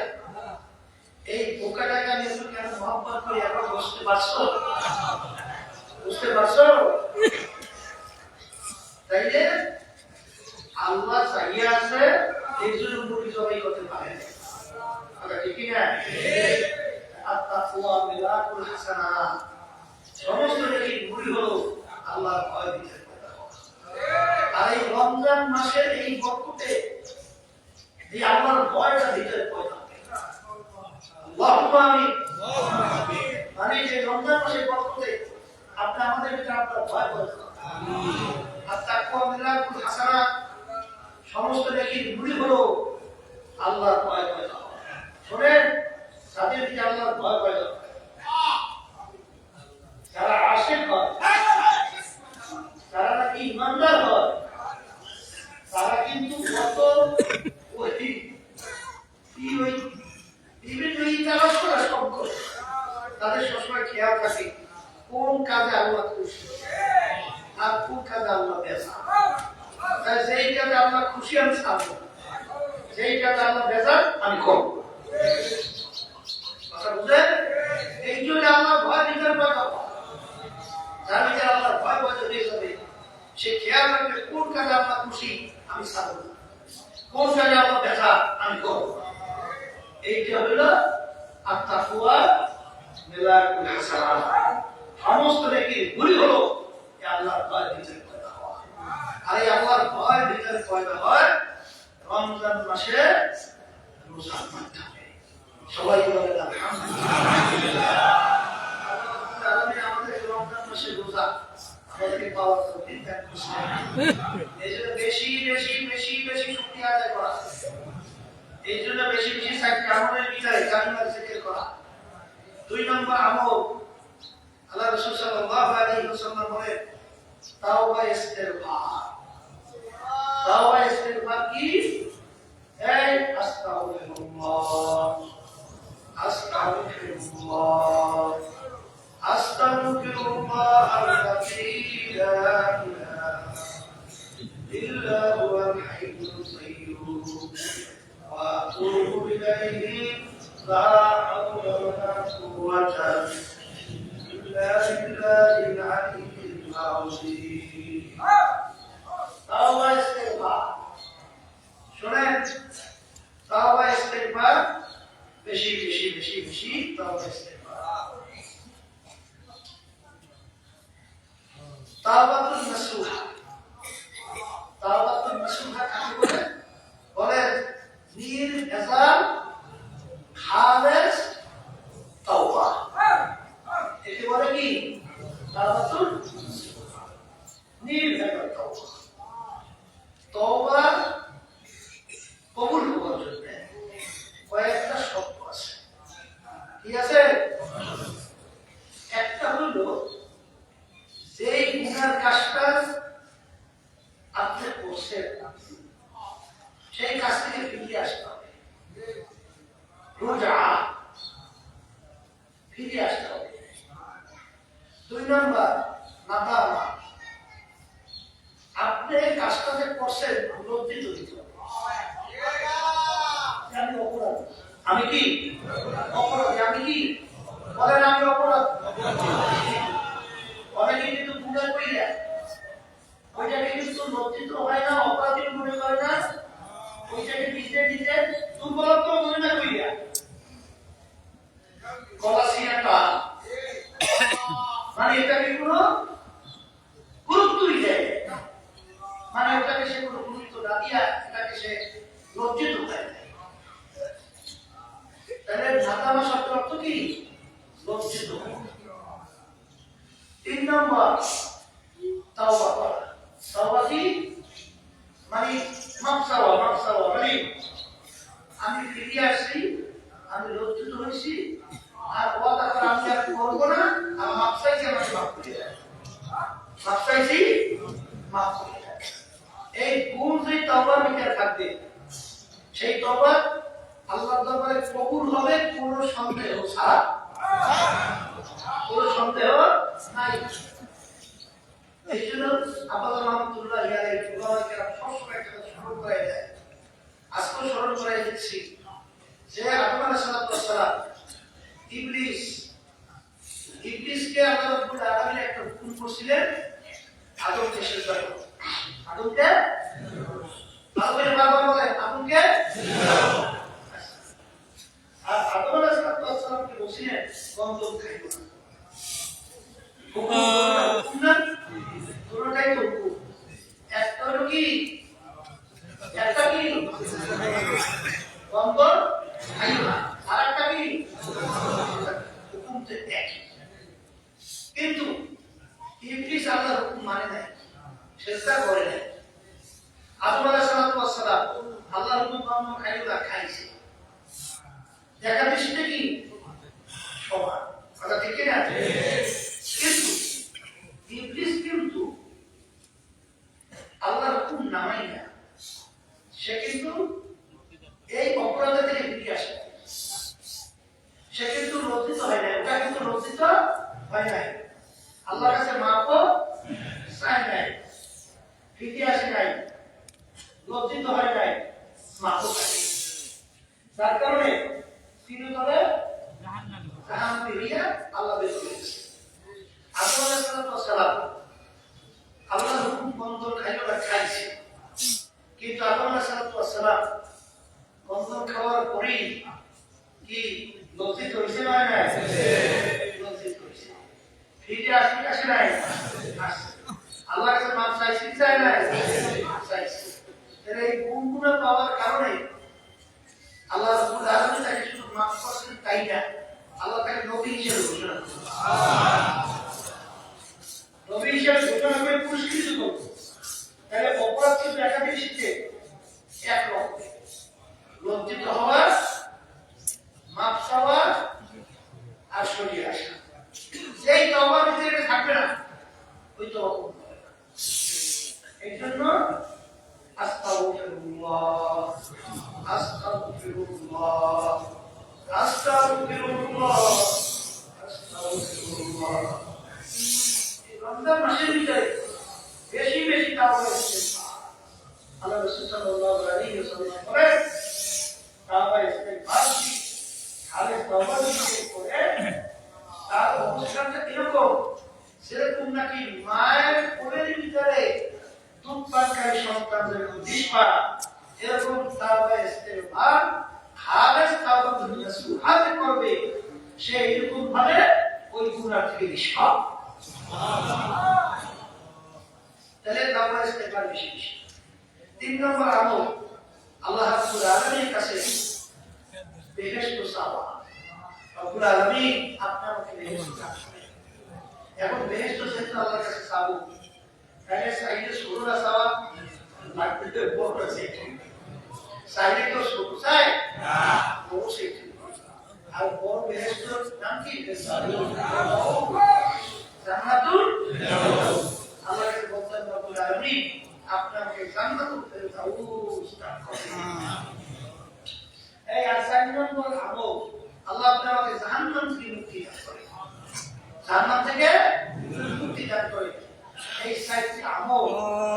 এই পোকাটাকে আমি এত কেন মহব্বত করি এখন বুঝতে পারছো? বুঝতে পারছো? তাই যে আল্লাহ চাইয়ে আছে এই জন্য মুরগি জবাই করতে পারে, ঠিক না? আত-তাকওয়া মিলাকুল হাসানাত, সমস্ত নেকি মুড়ি হলো আল্লাহর ভয় দিতে পয়দা হওয়া। আর এই রমজান মাসের এই বরকতে এই আল্লাহর ভয়টা ভিতরে পয়দা হবে। আল্লাহুম্মা আমিন। মানে যে রমজান মাসের বরকতে আপনি আমাদের ভিতরে আপনার ভয় পয়দা করুন। আত-তাকওয়া মিলাকুল হাসানাত, সমস্ত নেকি মুড়ি হলো আল্লাহর ভয় পয়দা হওয়া। শোনেন, তাদের ভিতরে আল্লাহর ভয় পয়দা হবে, যারা আশিক হয়, যারা নাকি ইমানদার হয়, তারা কিন্তু কত ওই বিভিন্ন ইতালাশ করা সম্ভব, তাদের সবসময় খেয়াল থাকে কোন কাজে আল্লাহ খুশি আর কোন কাজে আল্লাহ বেজা। তাই যেই কাজে আল্লাহ খুশি আমি ছাড়বো, যেই কাজে আল্লাহ বেজা আমি করবো। কথা বুঝলেন? এই জন্য আল্লাহ ভয় ভিতরে পয়দা হয়, যার ভিতরে আল্লাহর ভয় পয়দা হয়ে যাবে, সে খেয়াল রাখবে কোন কাজে আল্লাহ খুশি আমি ছাড়বো, কোন কাজে আল্লাহ বেজা আমি করবো। এইটা হলো আত-তাকওয়া মিলাকুল হাসানাত, সমস্ত নেকি গুলি হলো আল্লাহর ভয় ভিতরে পয়দা হওয়া। আর এই আল্লাহর ভয় ভিতরে পয়দা হয় রমজান মাসে রোজার মাধ্যমে। সবাই বলেন আলহামদুলিল্লাহ। আমাদের রমজান মাসে রোজা আমাদেরকে পাওয়ার তৌফিক দান করেছেন, এই জন্য বেশি বেশি বেশি বেশি শুকরিয়া আদায় করা, এই জন্য বেশি বেশি সাইটকে আমলের ভিতরে কালিমার জিকির করা। 2 নম্বর আমল, আল্লাহ রাসূল সাল্লাল্লাহু আলাইহি ওয়াসাল্লাম বলেন তাওবা ইস্তিগফার। তাওবা ইস্তিগফার কি? এই আস্তাগফিরুল্লাহ إليه لا حول ولا قوة إلا بالله العلي العظيم তাওবা ইস্তেগফার শুনেন তাওবা ইস্তেগফার বেশি বেশি বেশি বেশি তাওবা ইস্তেগফার তাওবাতুন নাসুহা তাওবাতুন নাসুহা কাকে বলে বলে নির্ভেজাল খালেস তাওবা একে বলে কি তাওবাতুন নির্ভেজাল তাওবা তওবা কবুল হওয়ার জন্য কয়েকটা শর্ত আছে কি আছে একটা হলো যেই গুনার কাজটা আপনি করছেন সেই কাজ থেকে ফিরে আসতে হবে রোজা ফিরে আসতে হবে 2 নম্বর নাদামা আপনি কাজটা যে করছেন লজ্জিত দিতে হবে আমি অপরাধ আমি কি অপরাধী আমি কি বলেন আমি অপরাধ অনেকে কিন্তু গুণা কইরা ওইটাকে কিন্তু লজ্জিত হয় না অপরাধী মনে করে না ওইটাকে দিতে দিতে দুর্বলত্ব মনে না কইরা কলাসিয়াটা মানে এটাকে কোনো গুরুত্বই দেয় মানে ওটাকে সে কোনো গুরুত্ব না দিয়া এটাকে সে লজ্জিত হয় তাহলে নাদামা শব্দের অর্থ কি লজ্জিত 3 নম্বর তাওবা করা তাওবা কি মানে মাফ চাওয়া মানে আমি ফিরে আসছি আমি লজ্জিত হয়েছি আর ওয়াদা করা আমি আর করবো না আর মাফ চাইছি আমাকে মাফ করে দেয় মাফ চাইছি মাফ করে দেয় এই গুণ যে তাওবার ভিতরে থাকবে সেই তাওবা আল্লাহর দরবারে কবুল হবে কোনো সন্দেহ ছাড়া কোনো সন্দেহ নাই এই জন্য আব্বাস রহমতুল্লাহ আলাইহি ফুকাহাকে সবসময় একটা স্মরণ করাই দেয় আজকে স্মরণ করাই দিচ্ছি যে আদম আলাইহিস সালাম ইবলিসকে আল্লাহ রাব্বুল আলামিন একটা হুকুম করছিলেন আদমকে সিজদা করো আদমকে আদমের বাবা বলেন আদমকে আর আদম আলাইহিস সালামকে বলছিলেন গন্ধম খাইও না দুটোটাই তো হুকুম একটা হলো কি একটা কি গন্ধম খাইও না আর একটা কি হুকুম তো একই কিন্তু ইবলিস আল্লাহর হুকুম মানে নাই চেষ্টা করে নাই আদম আলাইহিস সালাম আল্লাহর হুকুম মান্য খাইও না খাইছে দেখা দৃষ্টিতে কি সমান কথা ঠিক না কিন্তু ইবলিস কিন্তু আল্লাহর হুকুম নামাই না সে কিন্তু এই অপরাধ থেকে ফিরে আসে সে কিন্তু লজ্জিত হয় না ওটা কিন্তু লজ্জিত হয় নাই আল্লাহর কাছে মাফও চায় নাই ফিরে আসে নাই লজ্জিত হয় নাই মাফও চায় যার কারণে চিরতরে জাহান্নামে গিয়ে আল্লাহ বের করে দিয়েছে আদম আলাইহিস সালাম আল্লাহর হুকুম বন্ধন খাইলো না খাইছে কিন্তু আদম আলাইহিস সালাম বন্ধন খাওয়ার পরেই কি লজ্জিত হয়েছে না লজ্জিত হয়েছে ফিরে আসে নাই আল্লাহর কাছে মাফ চাইছে চায় নাই চাইছে তাহলে এই গুণগুলো পাওয়ার কারণে আল্লাহ রাব্বুল আলামিন তাকে শুধু মাফ করছেন তাই না আল্লাহ তাকে নবী হিসেবে ঘোষণা করছেন নবী হিসেবে ঘোষণা করে পুরস্কৃত করছেন তাহলে অপরাধ কিন্তু একাধিক শিখে এক রকম লজ্জিত হওয়া মাফ চাওয়া আর সরিয়ে আসা যেই তওবার ভিতরে থাকবে না ওই তওবা করতে হবে না এই জন্য আস্তাগফিরুল্লাহ আস্তাগফিরুল্লাহ আস্তাগফিরুল্লাহ আস্তাগফিরুল্লাহ এই রমজান মাসের ভিতরে বেশি বেশি তাওবা ইস্তেগফার আল্লাহ রাসূল সাল্লাল্লাহু আলাইহি ওয়াসাল্লাম বলেন তাওবা ইস্তেগফার তাওবা ইস্তেগফার খালেস তাওবা নসুহাতে করবে, সে এরকম ভাবে ওই গুনাহ থেকে নিষ্পাপ। তাহলে তাওবা ইস্তেগফার বেশি বেশি। 3 নম্বর আমল, আল্লাহ রাব্বুল আলামিনের কাছে বেহেশত চাওয়া। রব্বুল আলামিন আপনার আমাকে বেহেশত চাওয়া। এখন বেহেশত চাইতে আল্লাহর কাছে চাবো, তাহলে চাইলে শুরু না চাওয়া লাগবে বড় চাইতে। চাইলে তো শুরু চাই না, বড় চাইতে। আর বড় বেহেশতর নাম কি? জান্নাতুল ফেরদাউস। আল্লাহকে বলতেন রব্বুল আলামিন আপনাকে জান্নাতুল ফেরদাউস দান করুন। এই 4 নম্বর আমল, আল্লাহ আপনাকে জাহান্নাম থেকে মুক্তি দান করে। জান্নাত থেকে মুক্তি দান করে। এই 4টি আমল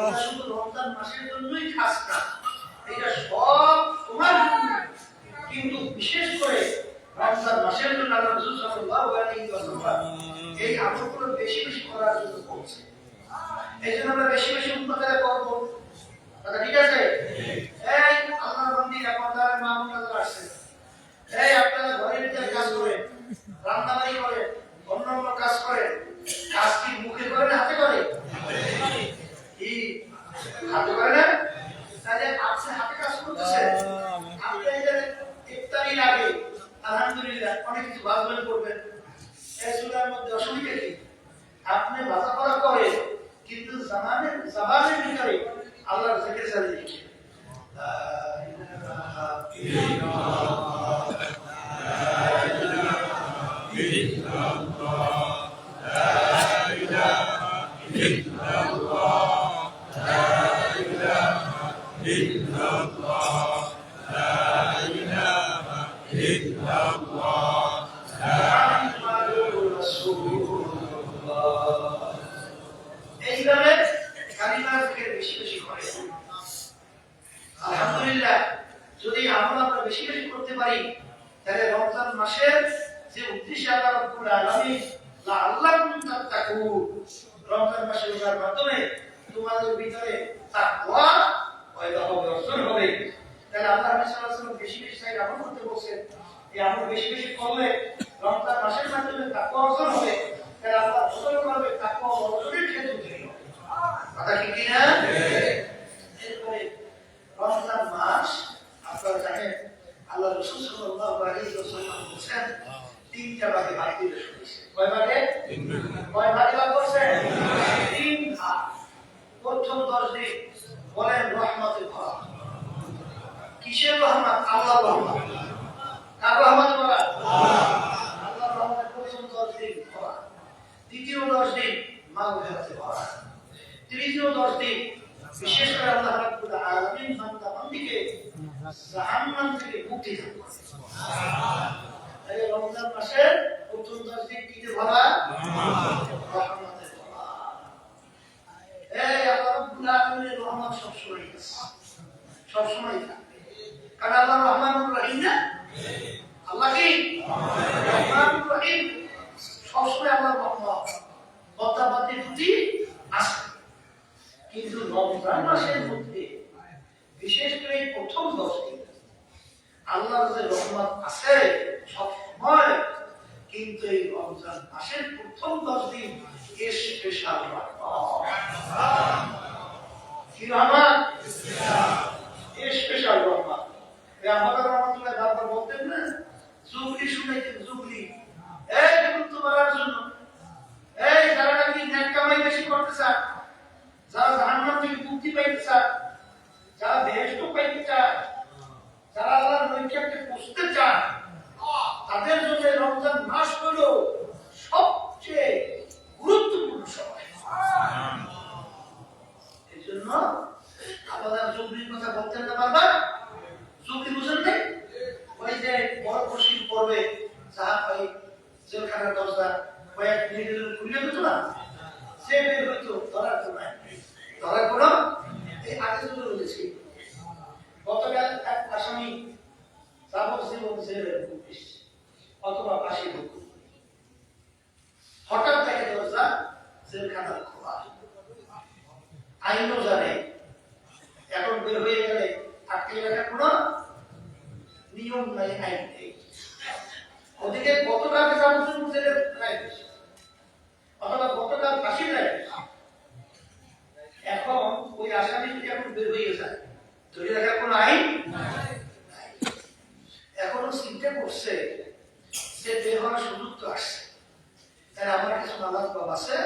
এটা শুধু রমজান মাসের জন্যই খাস না, এটা সব সময় কিন্তু বিশেষ করে রমজান মাসের জন্য আল্লাহ রাসূল সাল্লাল্লাহু আলাইহি ওয়াসাল্লাম এই আমলগুলো বেশি বেশি করার জন্য বলছে। এই জন্য আমরা বেশি বেশি উন্নতি করব। কথা ঠিক আছে? এই আল্লাহর বান্দিরা পর্দার মামুনরা আসছে, এই আপনারা ঘরের ভিতরে কাজ করেন, রান্নাবাড়ি করেন, অন্যান্য কাজ করেন, কাজ কি মুখে করে না হাতে করে? কি হাতে করে না? তাহলে আপনি হাতে কাজ করতেছেন, আপনি এদের ইফতারি লাগে আলহামদুলিল্লাহ অনেক কিছু ভাজবেন করবেন, এই চুলার মধ্যে অসুবিধা কি? আপনি ভাজা করা করেন, কিন্তু জবানের ভিতরে আল্লাহর জিকির চালিয়ে দিচ্ছেন। লা ইলাহা ইল্লাল্লাহ, লা ইলাহা ইল্লাল্লাহ, লা ইলাহা ইল্লাল্লাহ, লা ইলাহা ইল্লাল্লাহ, লা ইলাহা ইল্লাল্লাহ, মুহাম্মাদুর রাসূলুল্লাহ। এইভাবে কালিমা জিকির বেশি বেশি করে। আলহামদুলিল্লাহ, যদি আমরা বেশি বেশি করতে পারি, তাহলে রমজান মাসের যে উদ্দেশ্য আল্লাহ রাব্বুল আলামিন লাআল্লাকুম তাত্তাকুন, রমজান মাসের রোজার মাধ্যমে তোমাদের ভিতরে তাকওয়া পয়দা হবে, অর্জন হবে। তাহলে আল্লাহ নবী সাল্লাল্লাহু আলাইহি ওয়াসাল্লাম বেশি বেশি চাই আমল করতে বলছেন। এই আমল বেশি বেশি করলে রমজান মাসের মাধ্যমে তাকওয়া অর্জন হবে। তাহলে আল্লাহ অর্জন করবে, তাকওয়া অর্জনের ক্ষেত্রে তৈরি হবে। কথা কি কিনা? এরপরে রমজান মাস আপনারা জানেন আল্লাহ রাসূল সাল্লাল্লাহু আলাইহি ওয়াসাল্লাম বলেছেন 3টা ভাগে ভাগ করে শুনিয়েছেন। কয় ভাগে? 3 ভাগে। কয় ভাগে ভাগ করেছেন? 3 ভাগ। প্রথম 10 দিন বলেন রহমতে ভরা। কিসের রহমত? আল্লাহর রহমত। কার রহমত ভরা? আল্লাহর রহমতে প্রথম 10 দিন ভরা। দ্বিতীয় 10 দিন মাগফিরাতে ভরা। তৃতীয় 10 দিন বিশেষ করে আল্লাহ রাব্বুল আলামিন বান্দা-বান্দীকে জাহান্নাম থেকে মুক্তি দান করেন। এই রমজান মাসের প্রথম 10 দিন কিতে ভরা? রহমতে ভরা। এই আল্লাহ রাব্বুল আলামিনের রহমত সবসময় আছে, সবসময় থাকবে। কারণ আল্লাহ রহমানুর রহিম না? আল্লাহ কি রহমানুর রহিম? সবসময় আল্লাহর রহমত বান্দা-বান্দীর প্রতি আছে। কিন্তু রমজান মাসের মধ্যে বিশেষ করে প্রথম 10 দিন আল্লাহর যে রহমত আছে সব সময়, কিন্তু এই রমজান মাসের প্রথম 10 দিন স্পেশাল রহমত। কি রহমত? স্পেশাল রহমত। আমাদের রহমতুল্লাহ বারবার বলতেন না, জুবলি শুনাইতেন, জুবলি এই গুরুত্ব বাড়ার জন্য, এই যারা নাকি নেট কামাই বেশি করতে চান, যারা জাহান্নাম থেকে মুক্তি পাইতে চান, যারা বেহেশত পাইতে চান, যারা আল্লাহর নৈকট্যে পৌঁছতে চান, তাদের জন্য রমজান মাস হলো সবচেয়ে গুরুত্বপূর্ণ সময়। এই জন্য আপনারা জুবলির কথা বলতেন না বারবার। জুবলি বুঝেন নাই? ওই যে বড় খুশির পর্বে যাহা পাই জেলখানার দরজা কয়েক মিনিটের জন্য খুলে দিত না, সে বের হইতো, ধরার তো নাই, ধরার কোনো এই আগে জন্য রয়েছে। গতকাল এক আসামি যাবজ্জীবন জেলের হুকুম অথবা ফাঁসি হুকুম, হঠাৎ দেখে দরজা জেলখানার খোলা, আইনও জানে, এখন বের হয়ে গেলে আটকে রাখার কোনো নিয়ম নাই, আইন নেই। ওদিকে গতকালকে যাবতীয় জেলের রায় দিয়েছে, অথবা গতকাল ফাঁসির রায় দিয়েছে। এখন ওই আসামি যদি এখন বের হয়ে যায়, ধরে রাখার কোনো আইন নাই। এখনো চিন্তা করছে যে বের হওয়ার সুযোগ তো আসছে, তাই আমার কিছু মালাত বাব আছে,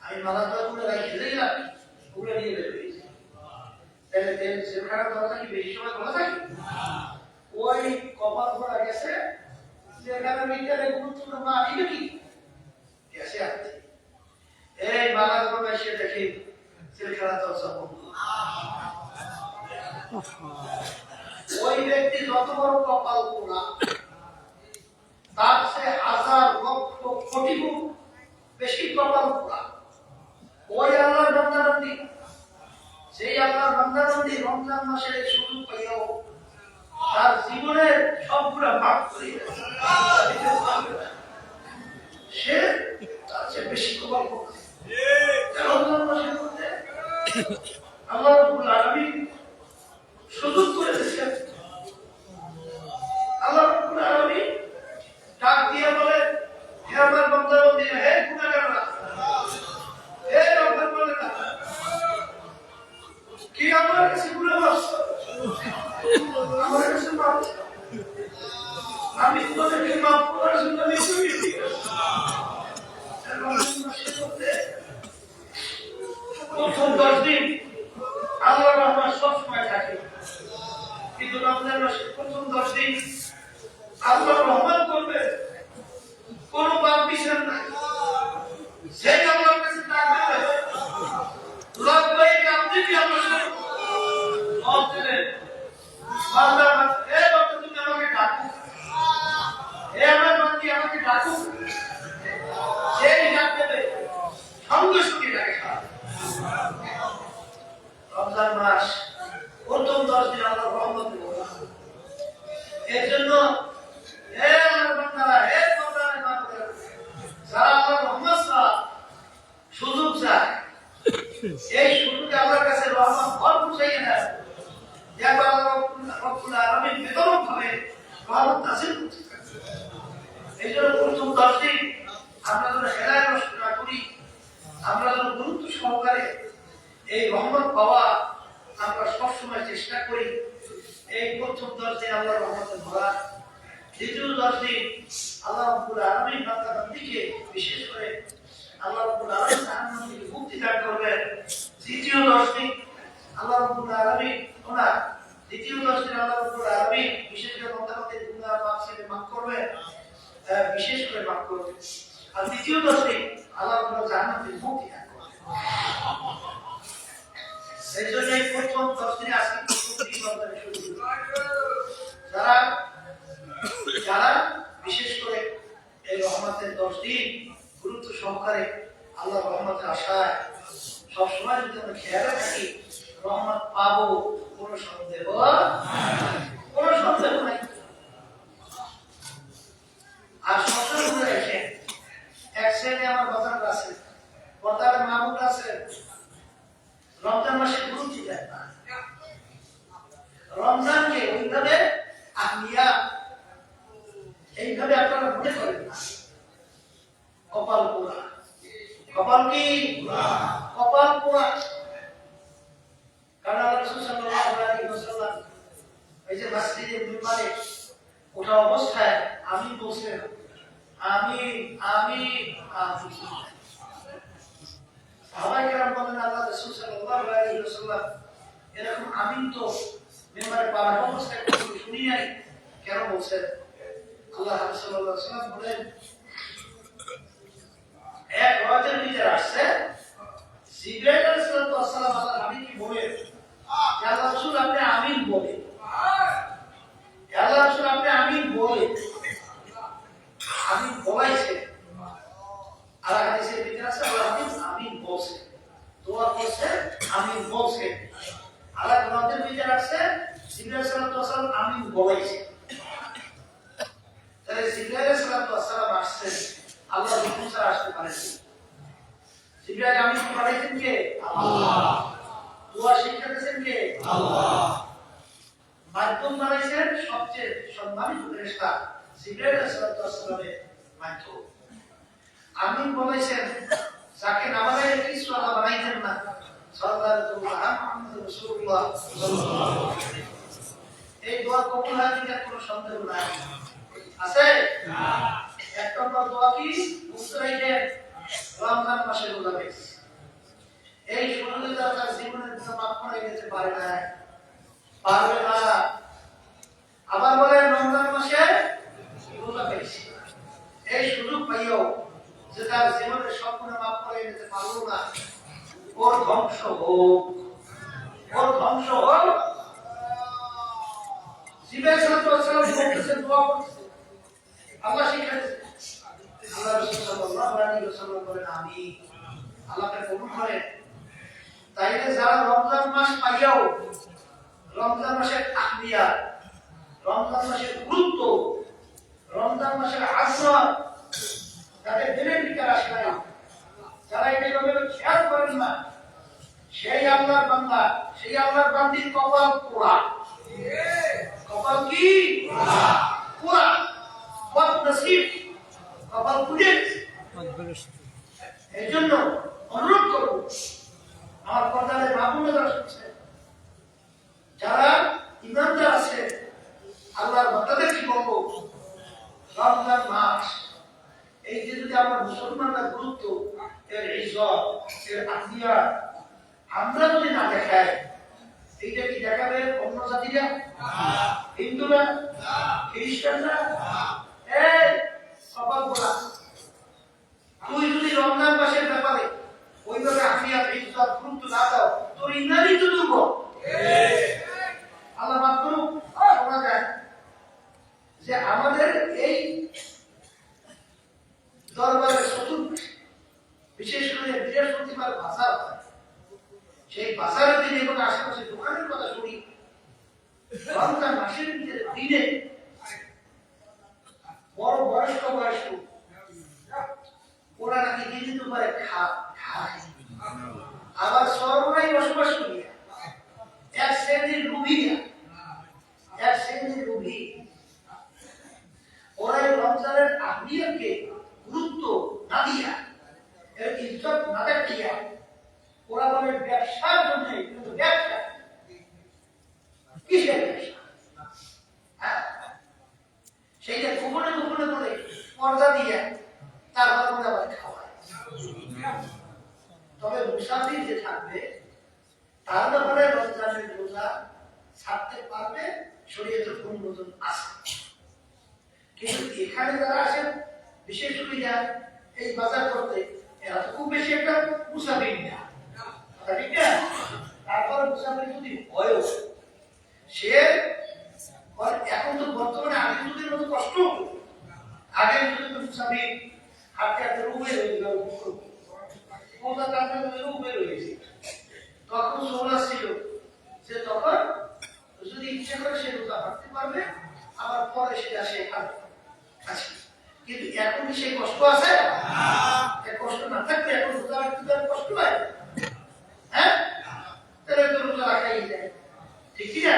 আমি মালাত বাবগুলো রেখে দিলাম, ওগুলো নিয়ে বের হয়ে যাই। তাহলে জেলখানার দরজা কি বেশি সময় খোলা থাকে? ওই কপাল ভরা গেছে, যেখানে বিজ্ঞানের গুরুত্বপূর্ণ মা দিবে কি গেছে আসছে, এই মালাত বাব এসে দেখে জেলখানার দরজা বন্ধ। ওই ব্যক্তি যত বড় কপাল পোড়া, তার সে হাজার লক্ষ কোটি গুণ বেশি কপাল পোড়া। ওই আল্লাহর বান্দাবন্দি, সেই আল্লাহর বান্দাবন্দি রমজান মাসে সুযোগ পাইও তার জীবনের সবগুলা ভাগ করে সে তার চেয়ে বেশি কপাল পোড়া। রমজান মাসের মধ্যে আল্লাহ রাব্বুল আলামিন সুযোগ করে দিয়েছেন। আল্লাহ রাব্বুল আলামিন ডাক দিয়ে বলে, হে আমার বান্দাবন্দি, হে গুনাহগাররা, হে রমজান মাসেরা, কি আমার কাছে গুনাহ করছো? আমার কাছে মাফ চাও। আমি তোমাদেরকে মাফ করার জন্য নিশ্চয়ই রমজান মাসের মধ্যে প্রথম 10 দিন আল্লাহর রহমত সবসময় থাকে, কিন্তু রমজান মাসের প্রথম 10 দিন আল্লাহর রহমত করবে, কোনো পাপ বিচার নাই। সেই আল্লাহর কাছে ডাকবে, লব্বাইক আবদি আল্লাহ জবাব দেবে, বান্দা, হে বান্দা তুমি আমাকে ডাকো, হে আমার বান্দি আমাকে ডাকো। সেই ডাক দেবে, সঙ্গে সঙ্গে ডাকে। রমজান মাস প্রথম 10 দিন আল্লাহর রহমত দেব। এর জন্য হে আমার বান্দারা, হে বান্দারা, যারা আল্লাহর রহমত ছাড়া সুযোগ চায়, এই সুযোগে আল্লাহর কাছে রহমত ভরপুর চাইয়ে নেয়। একবার আল্লাহ রাব্বুল আলামিন বেদরকভাবে রহমত নাযিল করতে থাকেন। এই জন্য প্রথম 10 দিন আমরা যেন হেলায় নষ্ট না করি, আমরা যেন গুরুত্ব সহকারে এই রহমত পাওয়া আমরা সবসময় চেষ্টা করি। এই প্রথম 10 দিন আল্লাহর রহমতে ভরা, দ্বিতীয় 10 দিন আল্লাহ রাব্বুল আলামিন বান্দাবান্দিকে বিশেষ করে আল্লাহ রাব্বুল আলামিন জাহান্নাম থেকে মুক্তি দান করবেন। তৃতীয় 10 দিন আল্লাহ রাব্বুল আলামিন দ্বিতীয় 10 দিন আল্লাহ রাব্বুল আলামিন বিশেষ করে বান্দাবান্দির গুনাহ পাপ ছেড়ে মাফ করবেন, বিশেষ করে মাফ করবেন। আর তৃতীয় 10 দিন আল্লাহ রাব্বুল জাহান্নাম থেকে মুক্তি দান করবেন। এই জন্য এই প্রথম 10 দিনে আজকে যারা বিশেষ করে এই রহমতের 10 দিন গুরুত্ব সহকারে আল্লাহর রহমতের আশায় সবসময় যদি আমরা খেয়ালে থাকি, রহমত পাবো, কোনো সন্দেহ নাই। আর সবসময় মনে রাখেন, এক শ্রেণী আমার বাজার আছে, পর্দার মাহবুব আছে, রমজান মাসে গুরুত্ব দেয় না। রমজানকে ওইভাবে আহমিয়া এইভাবে আপনারা মনে করেন না। কপাল পোড়া, কপাল কি কপাল পোড়া। কারণ আল্লাহ রাসূল সাল্লাল্লাহু আলাইহি ওয়াসাল্লাম এই যে মসজিদে মিম্বারে ওঠা অবস্থায় আমিন বলছেন, আমিন আমিন আমিন। সাহাবায়ে কেরাম বলেন, আল্লাহ রাসূল সাল্লাল্লাহু আলাইহি ওয়াসাল্লাম এরকম আমিন তো মিম্বারে পড়ার অবস্থায় কখনো শুনি নাই, কেন বলছেন? আল্লাহ রাসূল সাল্লাল্লাহু আলাইহি ওয়াসাল্লাম বলেন, এক রাতের ভিতরে আসছে জিবরাইল আলাইহিস সালাম আল্লাহর হাবিবকে বলে, ইয়া আল্লাহ রাসূল আপনি আমিন বলে, ইয়া আল্লাহ রাসূল আপনি আমিন বলে, আমিন বলাইছে। আর হাদিসের ভিতরে আছে আল্লাহ হাবিব আমিন বলছে, দোয়া করছে, আমিন বলছে। আল্লাহ রাতের ভিতরে আসছে জিবরাইল আলাইহিস সালাম আমিন বলাইছে। তাহলে জিবরাইল আলাইহিস সালাম আসছে, আল্লাহ হুকুম ছাড়া আসতে পারেন। জিবরাইল আমিন পাঠাইছেন কে? আল্লাহ। দোয়া শিক্ষা দিয়েছেন কে? আল্লাহ। মাধ্যম বানাইছেন সবচেয়ে সম্মানিত ফেরেশতা জিবরাইল আলাইহিস সালামের মাধ্যম। আমিন বলেছেন যাকে না বানাইলে কিছু আল্লাহ বানাইতেন না, সাল্লাল্লাহু আলা মুহাম্মদ রাসূলুল্লাহ সাল্লাল্লাহু আলাইহি ওয়াসাল্লাম। এই দোয়া কবুল হয় কিনা কোনো সন্দেহ নাই, আছে না? এক নম্বর দোয়া কি? মুসলিমের রমজান মাসে রোজা রেখে এই সুযোগে তার জীবনের গুনাহ মাফ করে দিতে পারে না, পারবে না। আবার বলে রমজান মাসে রোজা পেয়েছি, এই সুযোগ পাইও যে তার জীবনের সব গুনাহ মাফ করে দিতে পারলো না, ওর ধ্বংস হোক, ওর ধ্বংস হোক। জিবরাইল সাল্লাল্লাহু আলাইহি ওয়াসাল্লাম দোয়া করতেছে, আল্লাহ শিখাচ্ছে, আল্লাহ রাসূল সাল্লাল্লাহু আলাইহি ওয়াসাল্লাম বলেন আমিন, আল্লাহকে কবুল করেন। তাইলে যারা রমজান মাস পাইয়াও রমজান মাসের তাকবিয়া, রমজান মাসের গুরুত্ব, রমজান মাসের আসর তাদের দিনের ভিতরে আসে না, যারা এইভাবে খেয়াল করেন না, সেই আল্লাহর বান্দা, সেই আল্লাহর বান্দির কপাল পোড়া। কপাল কি পোড়া, বদনসিব, কপাল পুড়ে। এই জন্য অনুরোধ করব আমার পর্দারে মাহবুব যারা শুনছেন, যারা ইমানদার আছে, আল্লাহর বান্দাদের কি বলবো, রমজান মাস এই যে যদি আমরা মুসলমানরা গুরুত্ব, এর ইজ্জত, এর আত্মীয়া আমরা যদি না দেখাই, এইটা কি দেখাবে অন্য জাতিরা, হিন্দুরা, খ্রিস্টানরা? এই সবাই বলা, তুই যদি রমজান মাসের ব্যাপারে ওইভাবে আত্মীয়া, ইজ্জত, গুরুত্ব না দাও, তোর ইমানই তো দুর্বল। আল্লাহ মাফ করুক, শোনা যায় যে আমাদের এই দরবারের চতুর্পাশে বিশেষ করে বৃহস্পতিবার বাজার হয়, সেই বাজারের দিনে এবং আশেপাশে দোকানের কথা শুনি, রমজান মাসের দিনে বড় বয়স্ক ওরা নাকি দিনে দুপুরে খায়, আবার সর্বদাই বসবাস করিয়া এক শ্রেণীর রুভিয়া, এক শ্রেণীর রুভি, ওরা এই রমজানের আহমিয়তকে গুরুত্ব না দিয়া, এর ইজ্জত না দেখিয়া, ওরা বলে ব্যবসার জন্য, কিন্তু ব্যবসা কিসের ব্যবসা? সেইটা গোপনে গোপনে করে পর্দা দিয়ে তারপর করে আবার খাওয়ায়। তবে মুসাফির যে থাকবে তার ব্যাপারে রমজানের রোজা ছাড়তে পারবে, শরীয়তের অনুমোদন আছে। কিন্তু এখানে যারা আসেন বিশেষ সুবিধা এই বাজার করতে, এরা তো খুব বেশি একটা মুসাফির না, ঠিক না? তারপর মুসাফির যদি হয়, সে এখন তো বর্তমানে আগের যুগের মতো কষ্ট হতো, আগের যুগে তো মুসাফির হাঁটতে হাঁটতে রুমে রয়ে গেল, রুমে রয়েছে, তখন সোলা ছিল যে তখন যদি ইচ্ছা করে সে রোজা হাঁটতে পারবে, আবার পরে সেটা সে হাঁটবে। আচ্ছা, কিন্তু এখন কি সেই কষ্ট আছে? কষ্ট না থাকলে এখন রোজা রাখতে কষ্ট হয়? হ্যাঁ, তাহলে তো রোজা রাখাই যায়, ঠিক না?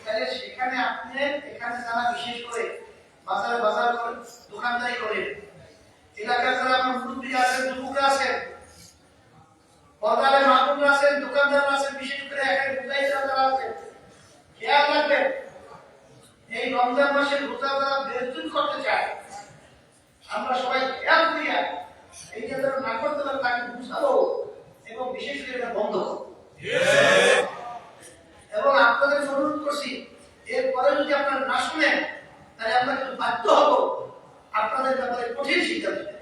তাহলে সেখানে আপনি এখানে যারা বিশেষ করে বাজার করেন, দোকানদারি করেন, এলাকার যারা আমার মুরব্বী আছেন, যুবকরা আছেন, পর্দারে মাহবুবরা আছেন, দোকানদার আছেন, বিশেষ করে এখানে মুজাহিদরা যারা আছেন, খেয়াল রাখবেন এই রমজান মাসের রোজা যারা বেরতুন করতে চায়, আমরা সবাই খেয়াল করিয়া এই যে যারা না করতে পারে তাকে বুঝাবো এবং বিশেষ করে এটা বন্ধ করবো। এবং আপনাদের অনুরোধ করছি, এরপরে যদি আপনারা না শুনেন তাহলে আমরা কিন্তু বাধ্য হব আপনাদের ব্যাপারে কঠিন সিদ্ধান্ত নিতে।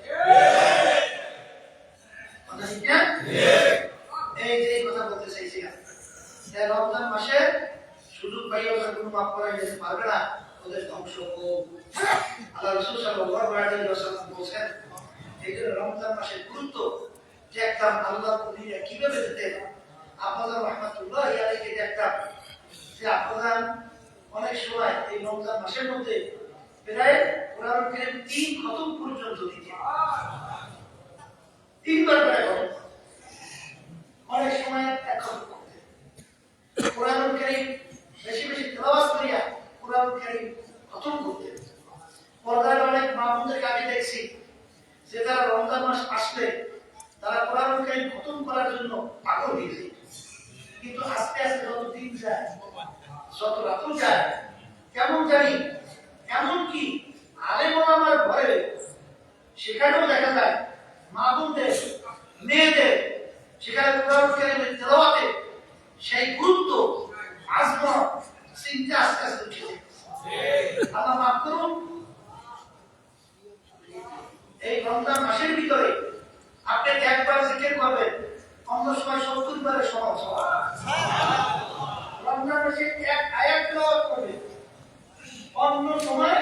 এই যে কথা বলতে চাইছিলাম, রমজান মাসে সুযোগ পাইয়া ওদের কোনো মাফ করা যেতে পারবে না, ওদের ধ্বংস হোক। আল্লাহ রাসূল সাল্লাল্লাহু আলাইহি ওয়াসাল্লাম বলেছেন, এই যে রমজান মাসের গুরুত্ব যে একটা আল্লাহর ওলিরা কিভাবে দিতেন। আপনাদের রাহমাতুল্লাহি আলাইহি দেখতাম যে আপনারা অনেক সময় এই রমজান মাসের মধ্যে প্রায় কোরআন কারীম 3 খতম পর্যন্ত দিতেন, 3 বার করে খতম, অনেক সময় 1 খতম করতেন। কোরআন কারীম বেশি বেশি তেলাওয়াত করিয়া কোরআন কারীম খতম করতেন। পর্দায় অনেক মা বোনদেরকে আমি দেখছি যে তারা রমজান মাস আসলে তারা কোরআন কারীম খতম করার জন্য পাগল হয়ে যায়। কিন্তু আস্তে আস্তে যত দিন যায়, যত রাত যায়, কেমন জানি এমনকি আলেম ওলামার ঘরে সেখানেও দেখা যায় মা বোনদের, মেয়েদের সেখানে কোরআন কারীমের তেলাওয়াতে সেই গুরুত্ব, আজমত, চিন্তা আস্তে আস্তে উঠে যায়। আল্লাহ মাফ করুন, এই রমজান মাসের ভিতরে আপনি একবার জিকির করবেন, অন্য সময় 70 বারের সমান সমান। রমজান মাসে এক আয়াত তেলাওয়াত করবেন, অন্য সময়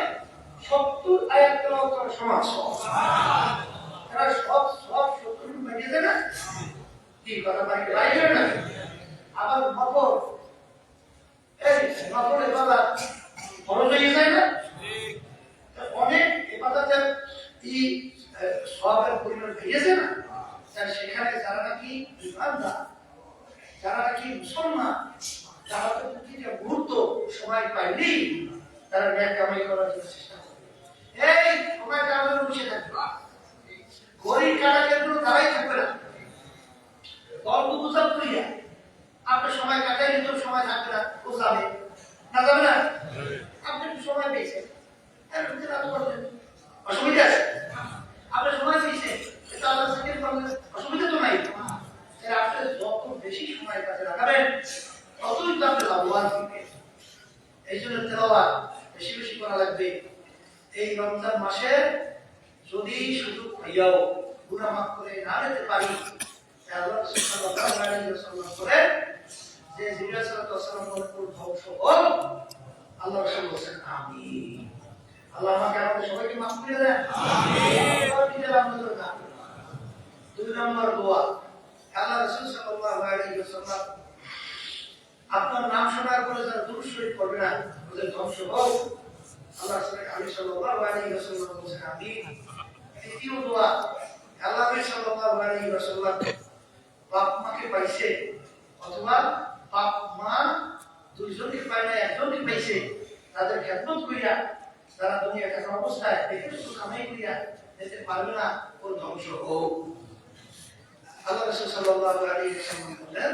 70 আয়াত তেলাওয়াত করার সমান সমান। এরা সব 70 বানিয়ে দেবে, কি কথা বাকি বাইরে না। আবার নফল, এই নফল ইবাদত ফরজ হয়ে যায় না, অনেক ইবাদতের কি সওয়াবের পরিমাণ বেড়েছে না। তাই সেখানে যারা নাকি ইমানদার, যারা নাকি মুসলমান, যারা প্রতিটা মুহূর্ত সময় পাইনি, তারা ন্যায় কামাই করার জন্য চেষ্টা করে। এই সময় কামাই বসে থাকবে, ঘড়ির কাটাকের জন্য দাঁড়াই থাকবে না। গল্প গুজব করিয়া আপনার সময় কাটাই নিতে সময় থাকবে না, ও যাবে না, যাবে না। আপনি একটু সময় পেয়েছেন, এর ভিতরে রাত করবেন, অসুবিধা আছে? আপনার সময় পেয়েছে, এটা আল্লাহ জিকির করবেন, অসুবিধা তো নাই। আপনি যত বেশি সময় কাজে লাগাবেন ততই তো আপনি লাভবান হবেন। এই জন্য তেলাওয়াত বেশি বেশি করা লাগবে। এই রমজান মাসে যদি সুযোগ পাইয়াও গুনাহ মাফ করে না নিতে পারি, আল্লাহ সাল্লাল্লাহু আলাইহি ওয়াসাল্লাম বলেন যে জিবরাইল সাল্লাল্লাহু আলাইহি ওয়াসাল্লাম বলেন ধ্বংস হোক, আল্লাহ রাসূল বলেন আমিন। আল্লাহ আমাকে আমাদের সবাইকে মাফ করে দেন, আমিন। আর কি দিলাম না। 2 নম্বর দোয়া, আল্লাহ রাসূল সাল্লাল্লাহু আলাইহি ওয়াসাল্লাম আপনার নাম শোনার পরে যারা দুরূদ শরীফ পড়বে না ওদের ধ্বংস হোক, আল্লাহ সাল্লাল্লাহু আলাইহি ওয়াসাল্লাম বলেন আমিন। তৃতীয় দোয়া, আল্লাহ সাল্লাল্লাহু আলাইহি ওয়াসাল্লাম বাপ মাকে পাইছে অথবা বাপ মা দুইজনকে পায় না, একজনকে পাইছে, তাদের খেদমত করিয়া যারা দুনিয়া থাকা অবস্থায় দেখে শুধু কামাই করিয়া যেতে পারবে না, ওর ধ্বংস হোক। আল্লাহ রাসূল সাল্লাল্লাহু আলাইহি ওয়াসাল্লাম বলেন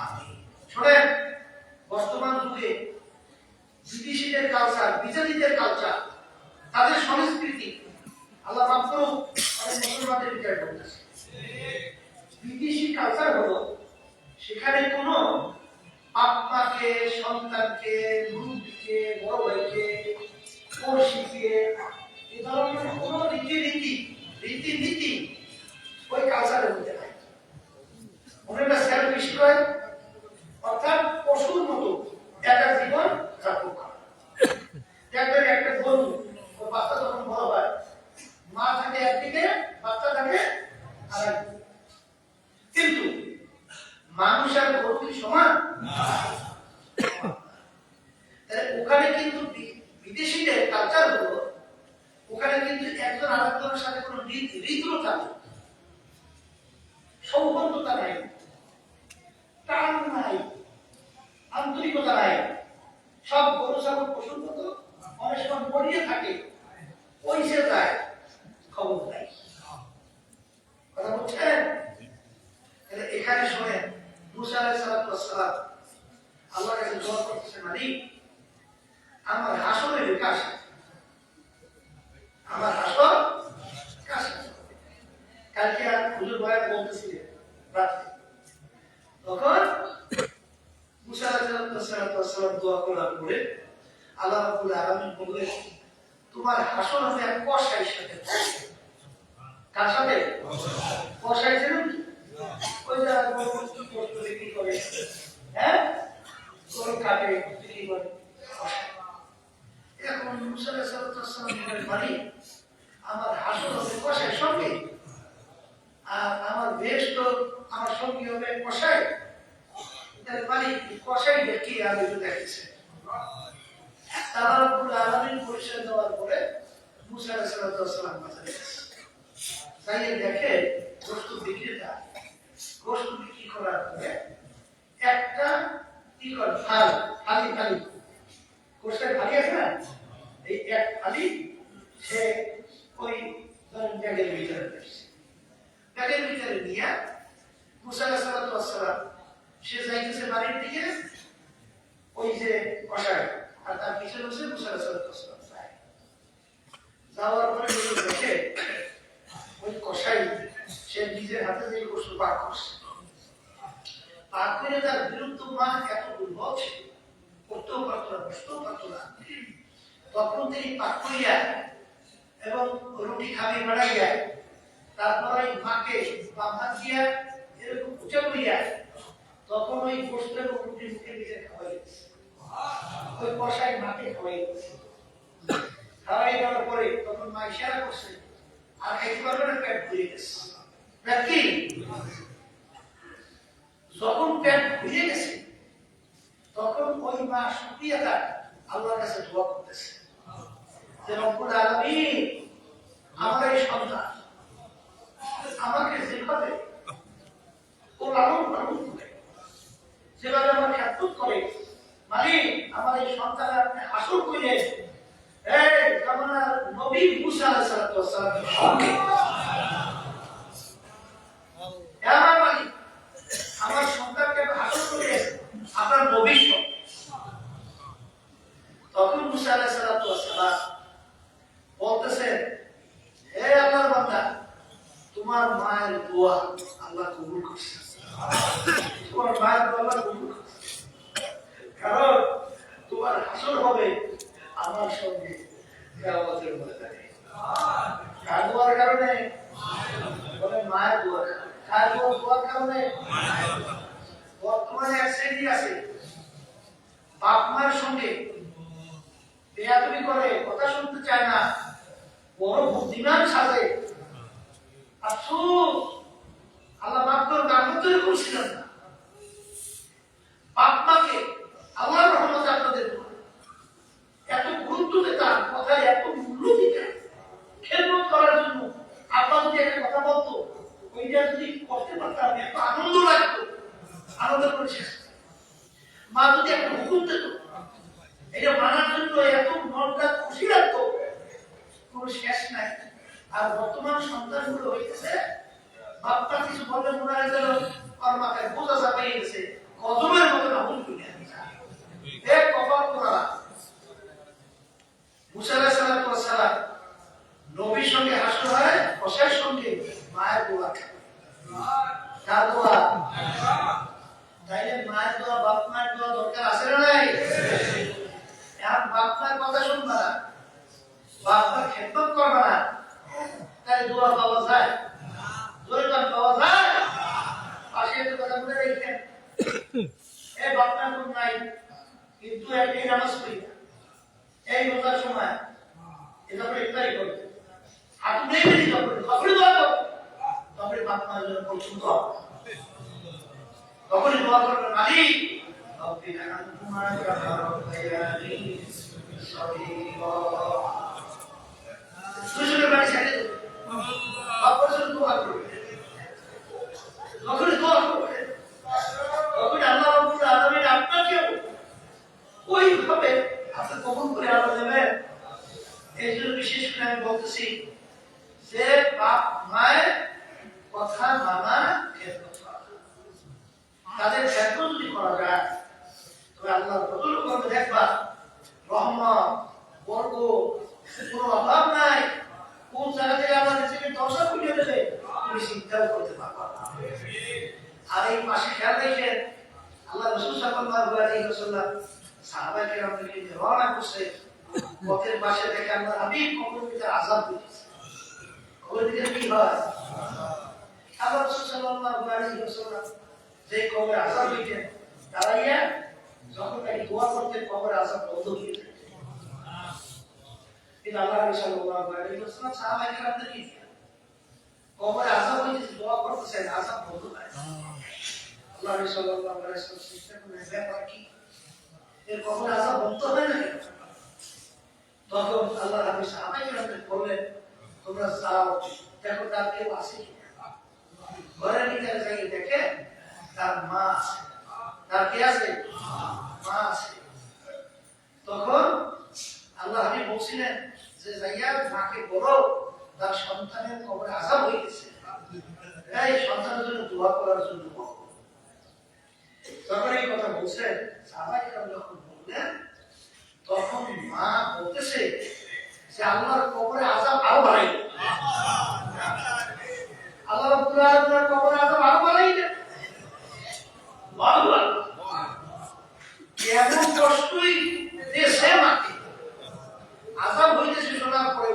আমিন। শুনেন, বর্তমান যুগে বিদেশিদের কালচার, বিজাতিদের কালচার, তাদের সংস্কৃতি, আল্লাহ মাফ করুন, অনেক মুসলমানদের বিচার করতেছে। বিদেশি কালচার হলো সেখানে কোনো আপনাকে, সন্তানকে, মুরব্বীকে, বড় ভাইকে, পড়শিকে এই ধরনের কোনো রীতিনীতি ওই কালচারের মধ্যে নাই। ওনারা সেলফিশ করে, অর্থাৎ পশুর মতো একটা জীবন যাপন করে। দেখবেন একটা গরু, ও বাচ্চা যখন বড় হয়, মা থাকে একদিকে, বাচ্চা থাকে আরেকদিকে। কিন্তু মানুষ আর গরু কি সমান? ওখানে কিন্তু বিদেশিদের কালচার হলো, ওখানে কিন্তু একজন আরেকজনের সাথে কোনো হৃদ্রতা নেই, সৌহার্দ্যতা নাই, টান নাই, আন্তরিকতা নাই। সব গরু ছাগল পশুর মতো অনেক সময় পড়িয়ে থাকে, ওই সে যায়, খবর নাই। কথা বলছেন? এখানে শোনেন, মুসা আলাইহিস সালাম আল্লাহর কাছে দোয়া করতেছেন, মালিক আমার হাসরের বিকাশ, আমার হাসর কাছে। কালকে আর হুজুর বয়ান বলতেছিলেন রাতে, তখন মুসা আলাইহিস সালাম দোয়া করার পরে আল্লাহ রাব্বুল আলামিন বললেন, তোমার হাসর হবে এক কসাইয়ের সাথে। কার সাথে? কসাই ছিল কি? ওই যারা গরু বিক্রি করে, হ্যাঁ, গরু কাটে বিক্রি করে। এখন মুসা আলাইহিস সালাম বলেন, মালিক আমার হাসর হবে কসাইয়ের সঙ্গে, আর আমার বেশ তো আমার সঙ্গী হবে কসাই। তার মালিক কসাই দেখি আমি তো দেখেছি। তারা রব্বুল আলামিন পরিচয় দেওয়ার পরে মুসা আলাইহিস সালাম বাজারে তাই দেখে গোশত বিক্রেতা গোশত বিক্রি করার পরে একটা কি করে থালি গোষ্ঠের ভারী আছে না, এই এক ভারী সে ওই ব্যাগের ভিতরে রাখছে। ব্যাগের ভিতরে নিয়ে মুসা আলাইহিস সালাতু ওয়াস সালাম সে যাইতেছে বাড়ির দিকে, ওই যে কষায় আর তার পিছনে বসে মুসা আলাইহিস সালাতু ওয়াস সালাম যায়। যাওয়ার পরে দেখে ওই কষাই সে নিজের হাতে যে গোশত পাক করছে, পাক করে তার বিরুদ্ধ মা এত দুর্বল ছিল, করতেও পারতো না, বসতেও পারতো না। তখন তিনি পাক করিয়া এবং রুটি খাবি বাড়াইয়া তারপর ওই মাকে বাম হাত দিয়া এরকম উঁচা করিয়া তখন ওই গোশত এবং রুটি মুখে নিজে খাওয়াই দিচ্ছে। ওই কষাই মাকে খাওয়াই দিচ্ছে। খাওয়াই দেওয়ার পরে তখন মা ইশারা করছে আর খাইতে পারবে না, পেট ভরে গেছে। পেট কি? যখন পেট ভরে গেছে তখন ওই মা শুকরিয়া আল্লাহর কাছে দোয়া করতেছে যে রব্বুল আলামিন, আমার এই সন্তান আমাকে যেভাবে ও লালন পালন করে, যেভাবে আমার খেদমত করে, মালিক আমার এই সন্তান আপনি আসল করে নবী মুসা আলাইহিস সালাতু ওয়াস সালামের সঙ্গে আমার মালিক আমার সন্তানকে আসল করে আপনার নবীর সঙ্গে। তখন মুসা আলাইহিস সালাতু ওয়াস সালাম বলতেছেন, হে আল্লাহর বান্দা, তোমার মায়ের দোয়া আল্লাহ কবুল করছে। তোমার মায়ের দোয়া আল্লাহ কবুল করছে, কারণ তোমার হাসর হবে আমার সঙ্গে কিয়ামতের ময়দানে। কার দোয়ার কারণে? বলে মায়ের দোয়ার কারণে। কার দোয়ার কারণে? বর্তমানে এক শ্রেণী আছে বাপ মায়ের সঙ্গে বেয়াদবি করে, কথা শুনতে চায় না, বড় বুদ্ধিমান সাজে। আফসোস, আল্লাহ মাফ করুন, আমি তৈরি করছিলাম না। বাপ মাকে আল্লাহর রহমতে আপনাদের এত গুরুত্ব দিতাম, কথায় এত মূল্য দিতাম, খেদমত করার জন্য। আপনার যদি একটা কথা বলতো, ওইটা যদি করতে পারতাম, এত আনন্দ লাগতো, আনন্দ করে শেষ। মা যদি একটা হুকুম দিত, এটা মানার জন্য এত মনটা খুশি লাগতো, কোনো শেষ নাই। আর বর্তমান সন্তানগুলো হইতেছে বাপ্পা কিছু বললে মনে হয় যেন আর মাথায় বোঝা চাপিয়ে গেছে, গজবের মতো না হুল করে এক কপাল করা। মুসা আলাইহিস সালাতু ওয়াস সালাম নবীর সঙ্গে হাসর হয়, কষাইয়ের সঙ্গে মায়ের দোয়া। কার দোয়া? তাইলে মায়ের দোয়া, বাপ মায়ের দোয়া দরকার আছে না নাই? এখন বাপ মায়ের কথা শুনবা না, বাপ মায়ের খেদমত করবা না, তাই দোয়া পাওয়া যায়? দোয়া পাওয়া যায়? পাশে একটা কথা বলে রেখেন, এই বাপ মায়ের কোন নাই, কিন্তু এই নামাজ পড়ি না, এই রোজার সময় এটা করে ইফতারি করবে, হাত নেই বেশি করবে, তখনই দোয়া করবে, তখনই বাপ মায়ের জন্য পছন্দ হবে, তখনই দোয়া করবে, মালিক রব্বিনা আনহুমা কামা রাব্বায়ানি সগীরা। দুজনের বাড়ি ছেড়ে দেবে, বাবার জন্য দোয়া করবে, তখনই দোয়া করবে, তখনই আল্লাহ রাব্বুল আলামিন আপনাকেও ওইভাবে আপনি কবুল করে আল্লাহ দেবেন। এই জন্য বিশেষ করে আমি বলতেছি যে বাপ মায়ের কথা মানা, খেদমত করা, তাদের খেদমত যদি করা যায় তবে আল্লাহর ফজল করবে, দেখবা রহমত বরকত কোনো অভাব নাই। কোন জায়গা থেকে আল্লাহ রিজিকের দরজা খুলে দেবে তুমি চিন্তাও করতে পারবা না। আর এই পাশে খেয়াল রেখেন, আল্লাহ রাসূল সাল্লাল্লাহু আলাইহি ওয়াসাল্লাম সাহাবায়ে কেরামদেরকে নিয়ে রওনা করছে, পথের পাশে দেখে আল্লাহ হাবিব কবরের ভিতরে আযাব দিতেছে। কবরের ভিতরে কি হয়? আল্লাহ রাসূল সাল্লাল্লাহু আলাইহি ওয়াসাল্লাম যে কবরে আযাব দিতেন, দাঁড়াইয়া যখন তাকে দোয়া করতেন, কবরে আযাব বন্ধ হয়ে যেত। কিন্তু আল্লাহ রাসূল সাল্লাল্লাহু আলাইহি ওয়াসাল্লাম সাহাবায়ে কেরামদেরকে কবরে আযাব হইতেছে, দোয়া করতেছেন, আযাব বন্ধ হয়। আল্লাহ রাসূল সাল্লাল্লাহু আলাইহি ওয়াসাল্লাম চিন্তা করলেন, ব্যাপার কি, এর কবরে আযাব বন্ধ হয় না? তখন আল্লাহ হাবিব সাহাবায়ে কেরামদের বললেন, তোমরা যাও, দেখো তার কেউ আছে কিনা। ঘরের ভিতরে যাই দেখে তার মা আছে। তার কে আছে? মা আছে। তখন আল্লাহ হাবিব বলছিলেন যে যাইয়া মাকে বলো তার সন্তানের কবরে আযাব হইতেছে, এই সন্তানের জন্য দোয়া করার জন্য বলো। তখন এই কথা বলছেন সাহাবায়ে কেরাম যখন বললেন, তখন মা বলতেছে যে আল্লাহর কবরে আযাব আরো বাড়াই, আল্লাহ রাব্বুল আলামিনের কবরে আযাব আরো বাড়াই দেন। আল্লাহ কেমন কষ্টই দেশে মাকে আযাব হইতেছে শোনার পরে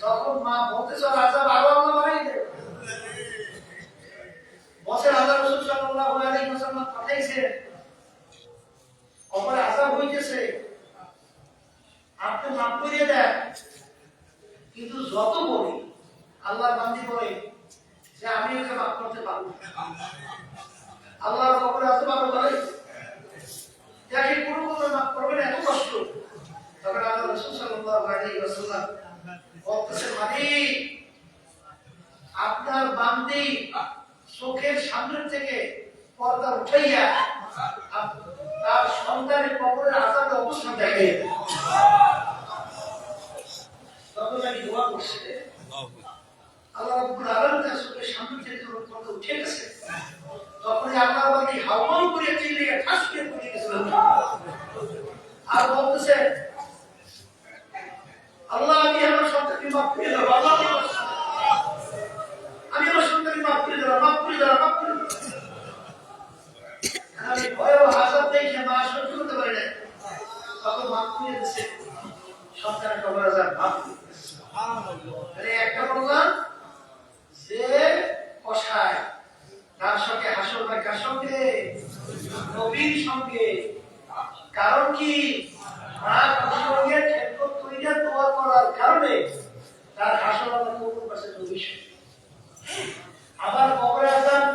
তখন মা বলতেছে আযাব আরো আল্লাহ বাড়াই দেন। বছর আল্লাহ রাসূল সাল্লাল্লাহু আলাইহি ওয়াসাল্লাম পাঠাইছে কবরে আযাব হইতেছে, আপনি মাফ করে দেন। কিন্তু যত বলি আল্লাহর বান্দী বলে যে আমি ওকে মাফ করতে পারবো না, আল্লাহর কবরে আযাব আরো বাড়াই যাকে কোনো কোনো মাফ করবে না, এত কষ্ট। তখন আল্লাহ রাসূল সাল্লাল্লাহু আলাইহি ওয়াসাল্লাম বলতেছেন, মালিক আপনার বান্দী চোখের সামনে থেকে পর্দা উঠাইয়া তার সন্তানের কবরের আযাবের অবস্থা দেখে। তখন আমি দোয়া করছি, আল্লাহ রাব্বুল আলামিন তার চোখের সামনে থেকে পর্দা উঠে গেছে। তখন আল্লাহর বান্দী হাওমাও করে চিল্লিয়ে ঠাস করে পড়ে গেছিল আর বলতেছে, আল্লাহ আমি আমার সন্তানকে মাফ করে দেবো, আল্লাহ আমি আমার সন্তানকে মাফ করে দেবো, মাফ করে দেবো, মাফ করে দেবো। আমি ভয়াবহ আযাব দেখে মা সহ্য করতে পারি না, তখন মাফ করে দিয়েছে, সন্তানের কবর আযাব মাফ করে দিয়েছে। আরে একটা বললাম যে কষায় তার সঙ্গে হাসর বা কার সঙ্গে নবীর সঙ্গে, কারণ কি মা সঙ্গে খেদমত করিয়া দোয়া করার কারণে তার হাসর আল্লাহ কবুল করছে নবীর সঙ্গে। আবার কবরে আযাব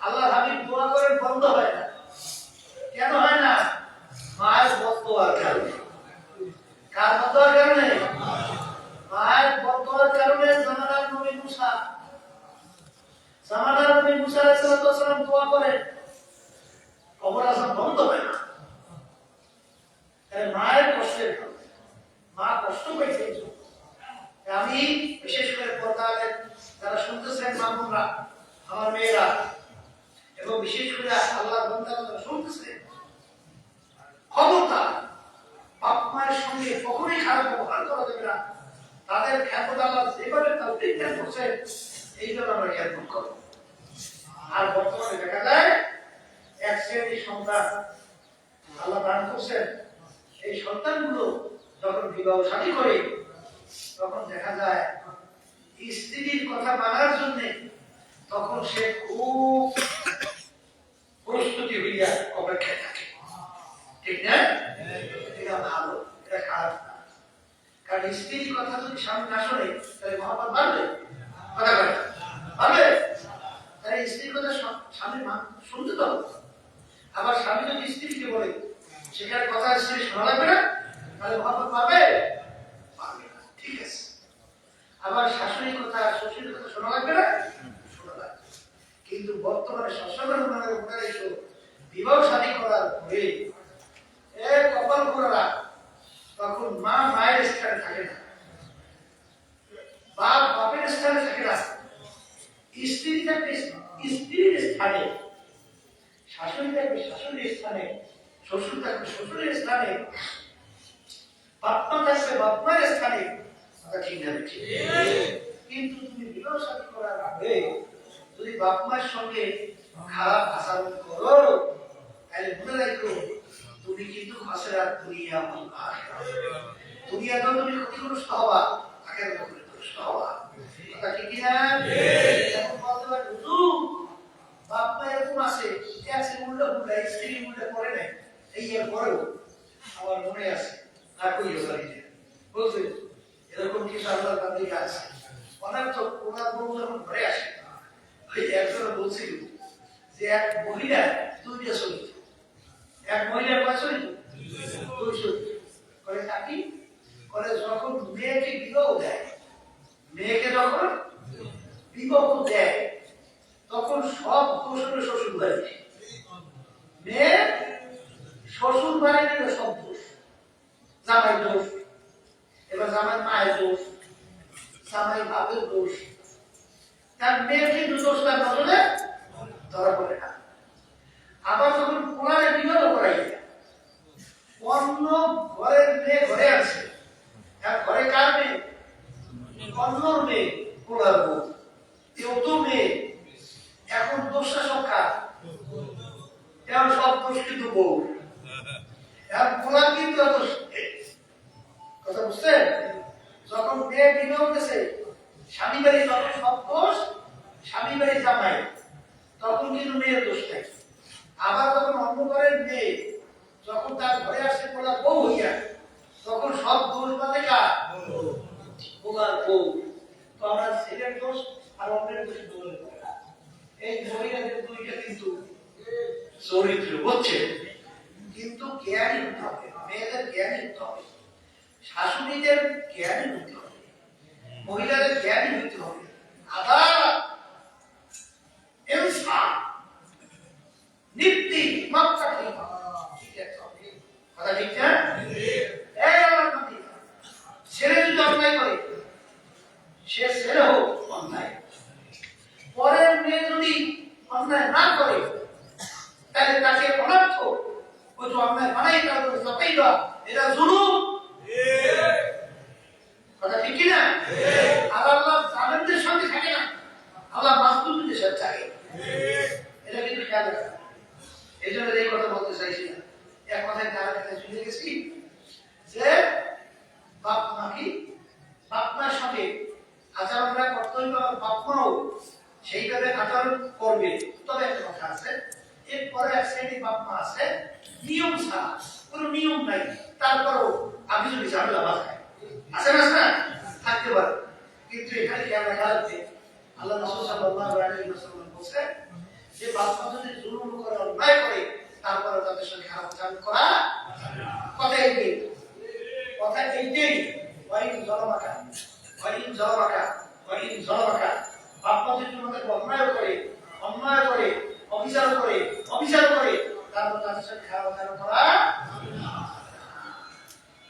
আল্লাহ হাবিব দোয়া করেন বন্ধ হয় না, কেন হয় না? মায়ের বদদোয়ার কারণে। কার বদদোয়ার কারণে? মায়ের বদদোয়ার কারণে জামানার নবী মুসা আলাইহিস সালাম দোয়া করেন, কবর আযাব বন্ধ হয় না। মায়ের কষ্টের কারণে, মা কষ্ট পাইছে। আমি বিশেষ করে পর্দায় যারা শুনতেছেন মামুনরা, আমার মেয়েরা, এবং বিশেষ করে আল্লাহর বান্দারা যারা শুনতেছেন, খবরদার বাপ মায়ের সঙ্গে কখনোই খারাপ ব্যবহার করা যাবে না। তাদের খ্যাত আল্লাহ যেভাবে তাদের জ্ঞান করছে এইভাবে আমরা জ্ঞান করব। আর বর্তমানে দেখা যায় এক শ্রেণীর সন্তান আল্লাহ দান করছেন, এই সন্তানগুলো যখন বিবাহ শাদী করে তখন দেখা যায় স্ত্রীর কথা মানার জন্য তখন সে খুব প্রস্তুতি হইয়া অপেক্ষায় থাকে, ঠিক না? এটা ভালো, এটা খারাপ না। কারণ স্ত্রীর কথা যদি স্বামী না শোনে তাহলে মহব্বত বাড়বে, কথা বাড়বে। তাই স্ত্রীর কথা স্বামী শুনতে তো হবে। আবার স্বামী যদি স্ত্রীকে বলে সেখানে কথা স্ত্রী শোনা লাগবে না, তাহলে মহব্বত পাবে পারবে না, ঠিক আছে। আবার শাশুড়ির কথা শ্বশুরের কথা শোনা লাগবে না, শোনা লাগবে। কিন্তু বর্তমানে শাশুড়ের মনে বিবাহ শাদী করার পরে কপাল করা, তখন মা মায়ের স্থানে থাকে না, বাপ বাপের স্থানে থাকে না, স্ত্রী থাকবে স্ত্রীর স্থানে, শাশুড়ি থাকবে শাশুড়ির স্থানে, শ্বশুর থাকবে শ্বশুরের স্থানে, বাপমা থাকবে বাপমার স্থানে। ঠিক না? কিন্তু তুমি বিবাহ শাদী করার আগে যদি বাপমার সঙ্গে খারাপ আচরণ করো তাহলে মনে রাখো তুমি কিন্তু খাসরাত দুনিয়া ওয়াল আখিরাহ। দুনিয়াতেও তুমি ক্ষতিগ্রস্ত হবা, আখিরাতেও ক্ষতিগ্রস্ত হবা। কথা ঠিক কি না? এখন বলতে পারে হুজুর বাপ মা এরকম আছে, একসে উল্টো উল্টা স্ত্রী উল্টা করে নাই, এই এর পরেও আমার মনে আছে না কইও বাড়িতে বলছে এরকম কিছু আল্লাহর বান্দিরা আছে। অনেক তো ওনার বউ যখন ঘরে আসে, ওই একজন বলছিল যে এক মহিলা দুইটা চরিত্র, এক মহিলার কয় চরিত্র? দুই চরিত্র। করে থাকি করে যখন মেয়েকে বিবাহ দেয়, মেয়েকে যখন বিবাহ দেয় তখন সব দোষ হলো শ্বশুর বাড়িতে, মেয়ে শ্বশুর বাড়িতে সব দোষ। জামাই দোষ, এবার জামাই মায়ের দোষ, জামাই বাপের দোষ, তার মেয়ের কিন্তু দোষ তার নজরে ধরা পড়ে না। আবার যখন কোরআনে বিবাহ করাই অন্য ঘরের মেয়ে ঘরে আছে, আর ঘরে কার মেয়ে? অন্যর মেয়ে, পোলার বউ, কেউ তো মেয়ে। এখন দোষটা সব কার? এখন সব দোষ কিন্তু বউ, এখন পোলার কিন্তু দোষ। কথা বুঝছেন? যখন মেয়ে বিবাহ হতেছে স্বামী বাড়ি, তখন সব দোষ স্বামী বাড়ি জামাই, তখন কিন্তু মেয়ের দোষ নাই। আবার যখন অন্য ঘরের মেয়ে যখন তার ঘরে আসে পোলার বউ হইয়া, তখন সব দোষ বাদে কার? পোলার বউ। তো আমরা ছেলের দোষ আর অন্যের দোষ বলে দেব না। এই মহিলাদের দুইটা কিন্তু চরিত্র হচ্ছে, কিন্তু জ্ঞানী হতে হবে, মেয়েদের জ্ঞানী হতে হবে, শাশুড়িদের জ্ঞানী হতে হবে, মহিলাদের জ্ঞানী হতে হবে। আদালত, ইনসাফ, নীতি, মাপকাঠি, কথা ঠিক না? ছেলে যদি অন্যায় করে, সে ছেলে হোক অন্যায়, পরের মেয়ে যদি অন্যায় না করে, তাহলে তাকে অনর্থ ওই যে অন্যায় বানাই তারপরে চাপাই দেওয়া, এটা জুলুম। কথা ঠিক কিনা? আর আল্লাহ জালেমদের সঙ্গে থাকে না, আল্লাহ মাসলুমদের সাথে থাকে। এটা কিন্তু খেয়াল রাখা। এই জন্য এই কথা বলতে চাইছি না, এক কথায় তারা কাছে চলে গেছি যে বাপ মা কি, বাপ মার সঙ্গে আচরণটা করতে হইবে, বাপ মাও সেইভাবে আচরণ করবে। তবে একটা কথা আছে, এরপরে এক শ্রেণী বাপ মা আছে নিয়ম ছাড়া, কোনো নিয়ম নাই, তারপরও আমি যদি ঝামেলা বাঁধায় আছে না, থাকতে পারে। কিন্তু এখানে খেয়াল রাখা লাগবে, আল্লাহ রাসূল সাল্লাল্লাহু আলাইহি ওয়াসাল্লাম বলেছেন যে বাপ মা যদি জুলুম করে, অন্যায় করে, তারপরে তাদের সঙ্গে খারাপ আচরণ করা। কথা এইটাই, কথা এইটাই। ওয়াইন জলমাকা, ওয়াইন জলমাকা, ওয়াইন জলমাকা। বাপ মা যদি তোমাদের অন্যায় করে, অন্যায় করে, অবিচার করে, অবিচার করে, তারপর তাদের সঙ্গে খারাপ আচরণ করা।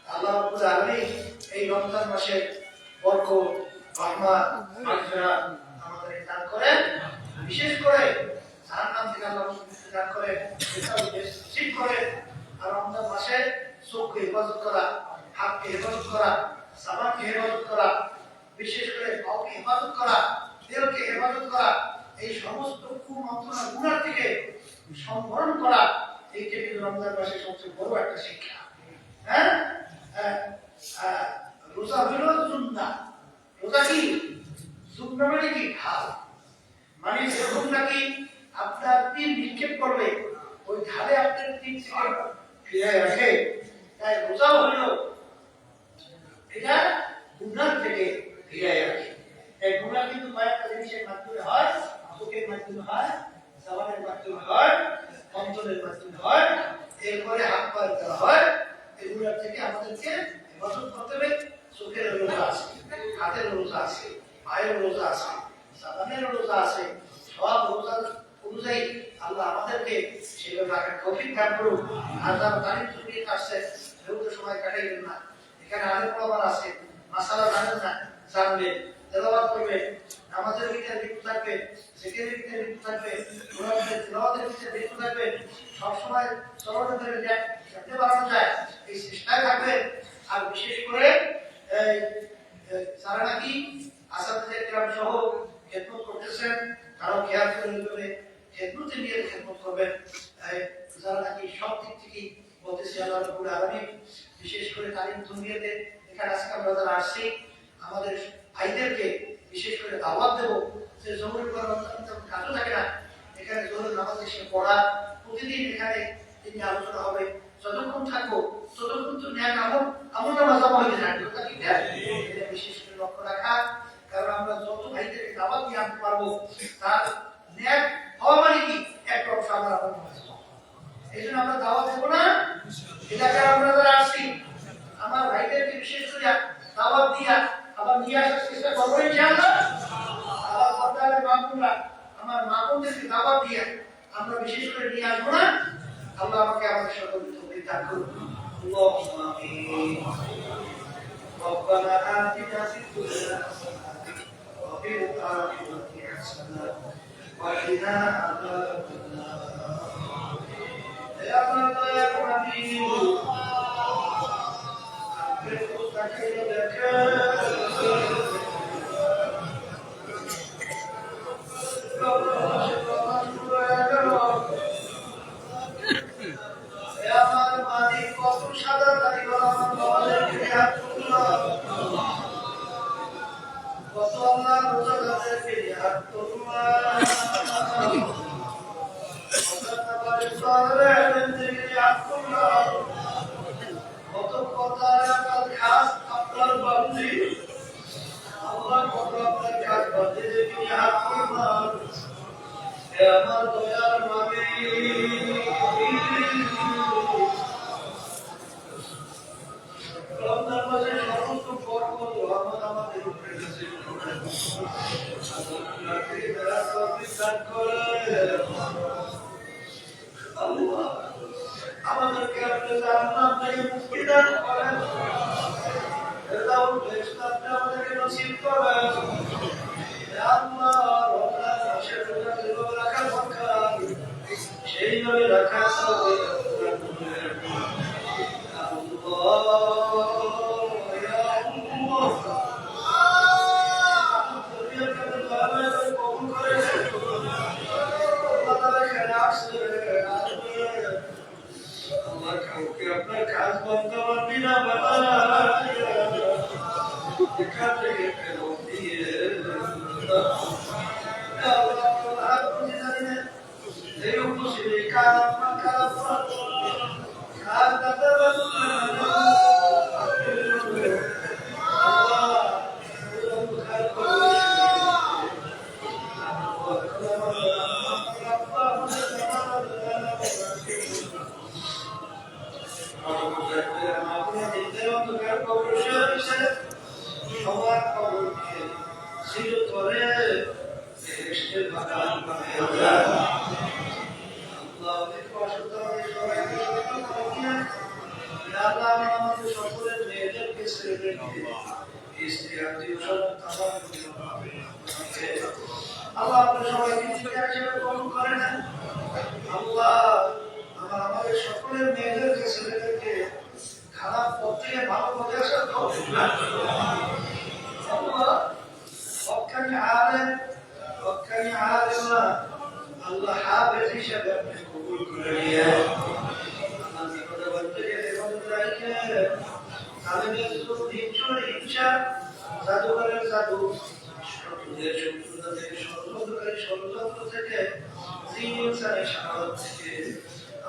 আল্লাহ রাব্বুল আলামিন এই রমজান মাসে বরকত, রহমত, মাগফিরাত আমাদের দান করেন। বিশেষ করে জাহান্নাম থেকে আল্লাহ মুক্তি দান করেন, ঠিক করেন। আর রমজান মাসে চোখকে হেফাজত করা, হাতকে হেফাজত করা, সাবানকে হেফাজত করা, বিশেষ করে পাওকে হেফাজত করা, দেহকে হেফাজত করা, এই সমস্ত কুমন্ত্রণা গুনাহ থেকে সংবরণ করা, এইটা কিন্তু রমজান মাসের সবচেয়ে বড় একটা শিক্ষা। হ্যাঁ, রোজা হইল সুন্নাহ। রোজা কি? সুন্নাহ মানে কি? ঢাল, মানে যেরকম নাকি আপনার তীর নিক্ষেপ করলে ওই ঢালে আপনার তীর থেকে ফিরে রাখে, তাই রোজাও হইল এটা গুনাহ থেকে ফিরে রাখে। এই গুনাহ কিন্তু কয়েকটা জিনিসের মাধ্যমে হয়, চোখের মাধ্যমে হয়, জবানের মাধ্যমে হয়, অন্তরের মাধ্যমে হয়, এরপরে হাত পায়ের দ্বারা হয়। এগুলো থেকে আমাদেরকে হেফাজত করতে হবে। চোখের রোজা আছে, হাতের রোজা আছে, পায়ের রোজা আছে, জবানের রোজা আছে। সব রোজার অনুযায়ী আল্লাহ আমাদেরকে সেভাবে রাখার তৌফিক দান করুন। আর যারা তারিখ ছুটিয়ে আসছে, যেহেতু সময় কাটাইবেন না, এখানে আরেক প্রমাণ আছে, মাসালা জানেন না, জানবে, তেলাওয়াত করবে, নামাজের ভিতরে লিপ্ত থাকবে, জিকিরের ভিতরে লিপ্ত থাকবে, কোরআনের তেলাওয়াতের ভিতরে লিপ্ত থাকবে, সবসময় চলনের ধরে যাতে বাড়ানো যায় এই চেষ্টায় থাকবে। আর বিশেষ করে যারা নাকি আসাদুল কিরাম সহ খেদমত করতেছেন, তারাও খেয়াল করে খেদমতে নিয়ে খেদমত করবেন। যারা নাকি সব দিক থেকে বলতেছে আল্লাহ রাব্বুল আলামিন, বিশেষ করে তালিম দুনিয়াতে এখানে আজকে আমরা যারা আসছি, আমাদের ভাইদেরকে বিশেষ করে দাওয়াত দেব যে জোহরের পর কাজও থাকে না, এখানে জোহরের নামাজ এসে পড়া, প্রতিদিন এখানে তিনি আলোচনা হবে। যতক্ষণ থাকবো ততক্ষণ তো ন্যায় আমল নামাজ জমা হয়ে থাকবে, এটা বিশেষ করে লক্ষ্য রাখা। কারণ আমরা যত ভাইদেরকে দাওয়াত দিয়ে আনতে পারবো, তার ন্যায় হওয়া মানে কি একটা অংশ আমার আমল নামাজ। এই জন্য আমরা দাওয়াত দেবো না, এলাকায় আমরা যারা আসছি আমার ভাইদেরকে বিশেষ করে দাওয়াত দিয়া আবার নিয়ে আসার চেষ্টা করবো ইনশাআল্লাহ। আবার সরকারের মামুনরা আমার মামুনদেরকে দাওয়াত দিয়ে আমরা বিশেষ করে নিয়ে আসবো না। আল্লাহ আমাকে আমাদের সকলকে তৌফিক দান করুন। اللهم آمين ربنا آتنا في الدنيا حسنة وفي الآخرة حسنة وقنا عذاب النار يا من يا حبيب أنفقك يدك আমার দয়ার মালিক রমজান মাসের সমস্ত বরকত রহমত আমাদের উপরে নাযিল করেন আল্লাহ তাআলা তৌফিক দান করেন আল্লাহ আমাদেরকে আপনি জান্নাত থেকে মুক্তি দান করেন ফেরদাউস বেহেশত আমাদেরকে নসিব করেন ইয়া আল্লাহ রমজান মাসের রোজা যেভাবে রাখার দরকার সেইভাবে রাখা তৌফিক দান করেন আপনার কাজ বন্ধ করবি না এখান থেকে ফেরত দিয়ে এই উপস্থিতি কাজ আপনার কাজ আল্লাহ আপনার সবাইকে কবুল করে নেন আল্লাহ আমাদের সকলের মেয়েদেরকে ছেলেদেরকে খারাপ পথ থেকে ভালো পথে আসার তৌফিক দান করুন আল্লাহ হক্কানি আলেম আল্লাহ হাফেজ হিসেবে আপনি কবুল করে নিয়েন আল্লাহ বিপদে বলতে গেলে বলতে রাখে আলেমের দিন চলে হিংসা জাদুঘরের জাদু শত্রুদের শত্রুতা থেকে ষড়যন্ত্র থেকে জিন ইনসানের শাহাদাত থেকে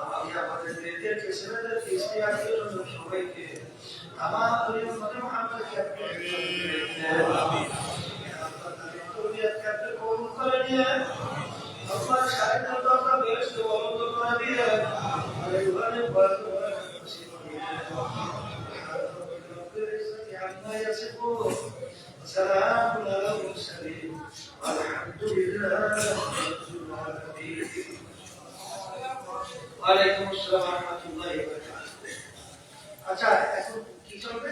আমাকে আমাদের মেয়েদেরকে ছেলেদেরকে স্ত্রী আত্মীয়স্বজন সবাইকে আমার পরিবারের মুহাম্মদকে আপনি আপনি কবুল করে নিয়ে আপনার সাহিত্যের দরজা বেহেশতে বন্ধ করে দিয়ে আর ইউহানের বয়স سلام على المرسلين والحمد لله رب العالمين وعليكم السلام ورحمة الله وبركاته আচ্ছা এখন কি চলবে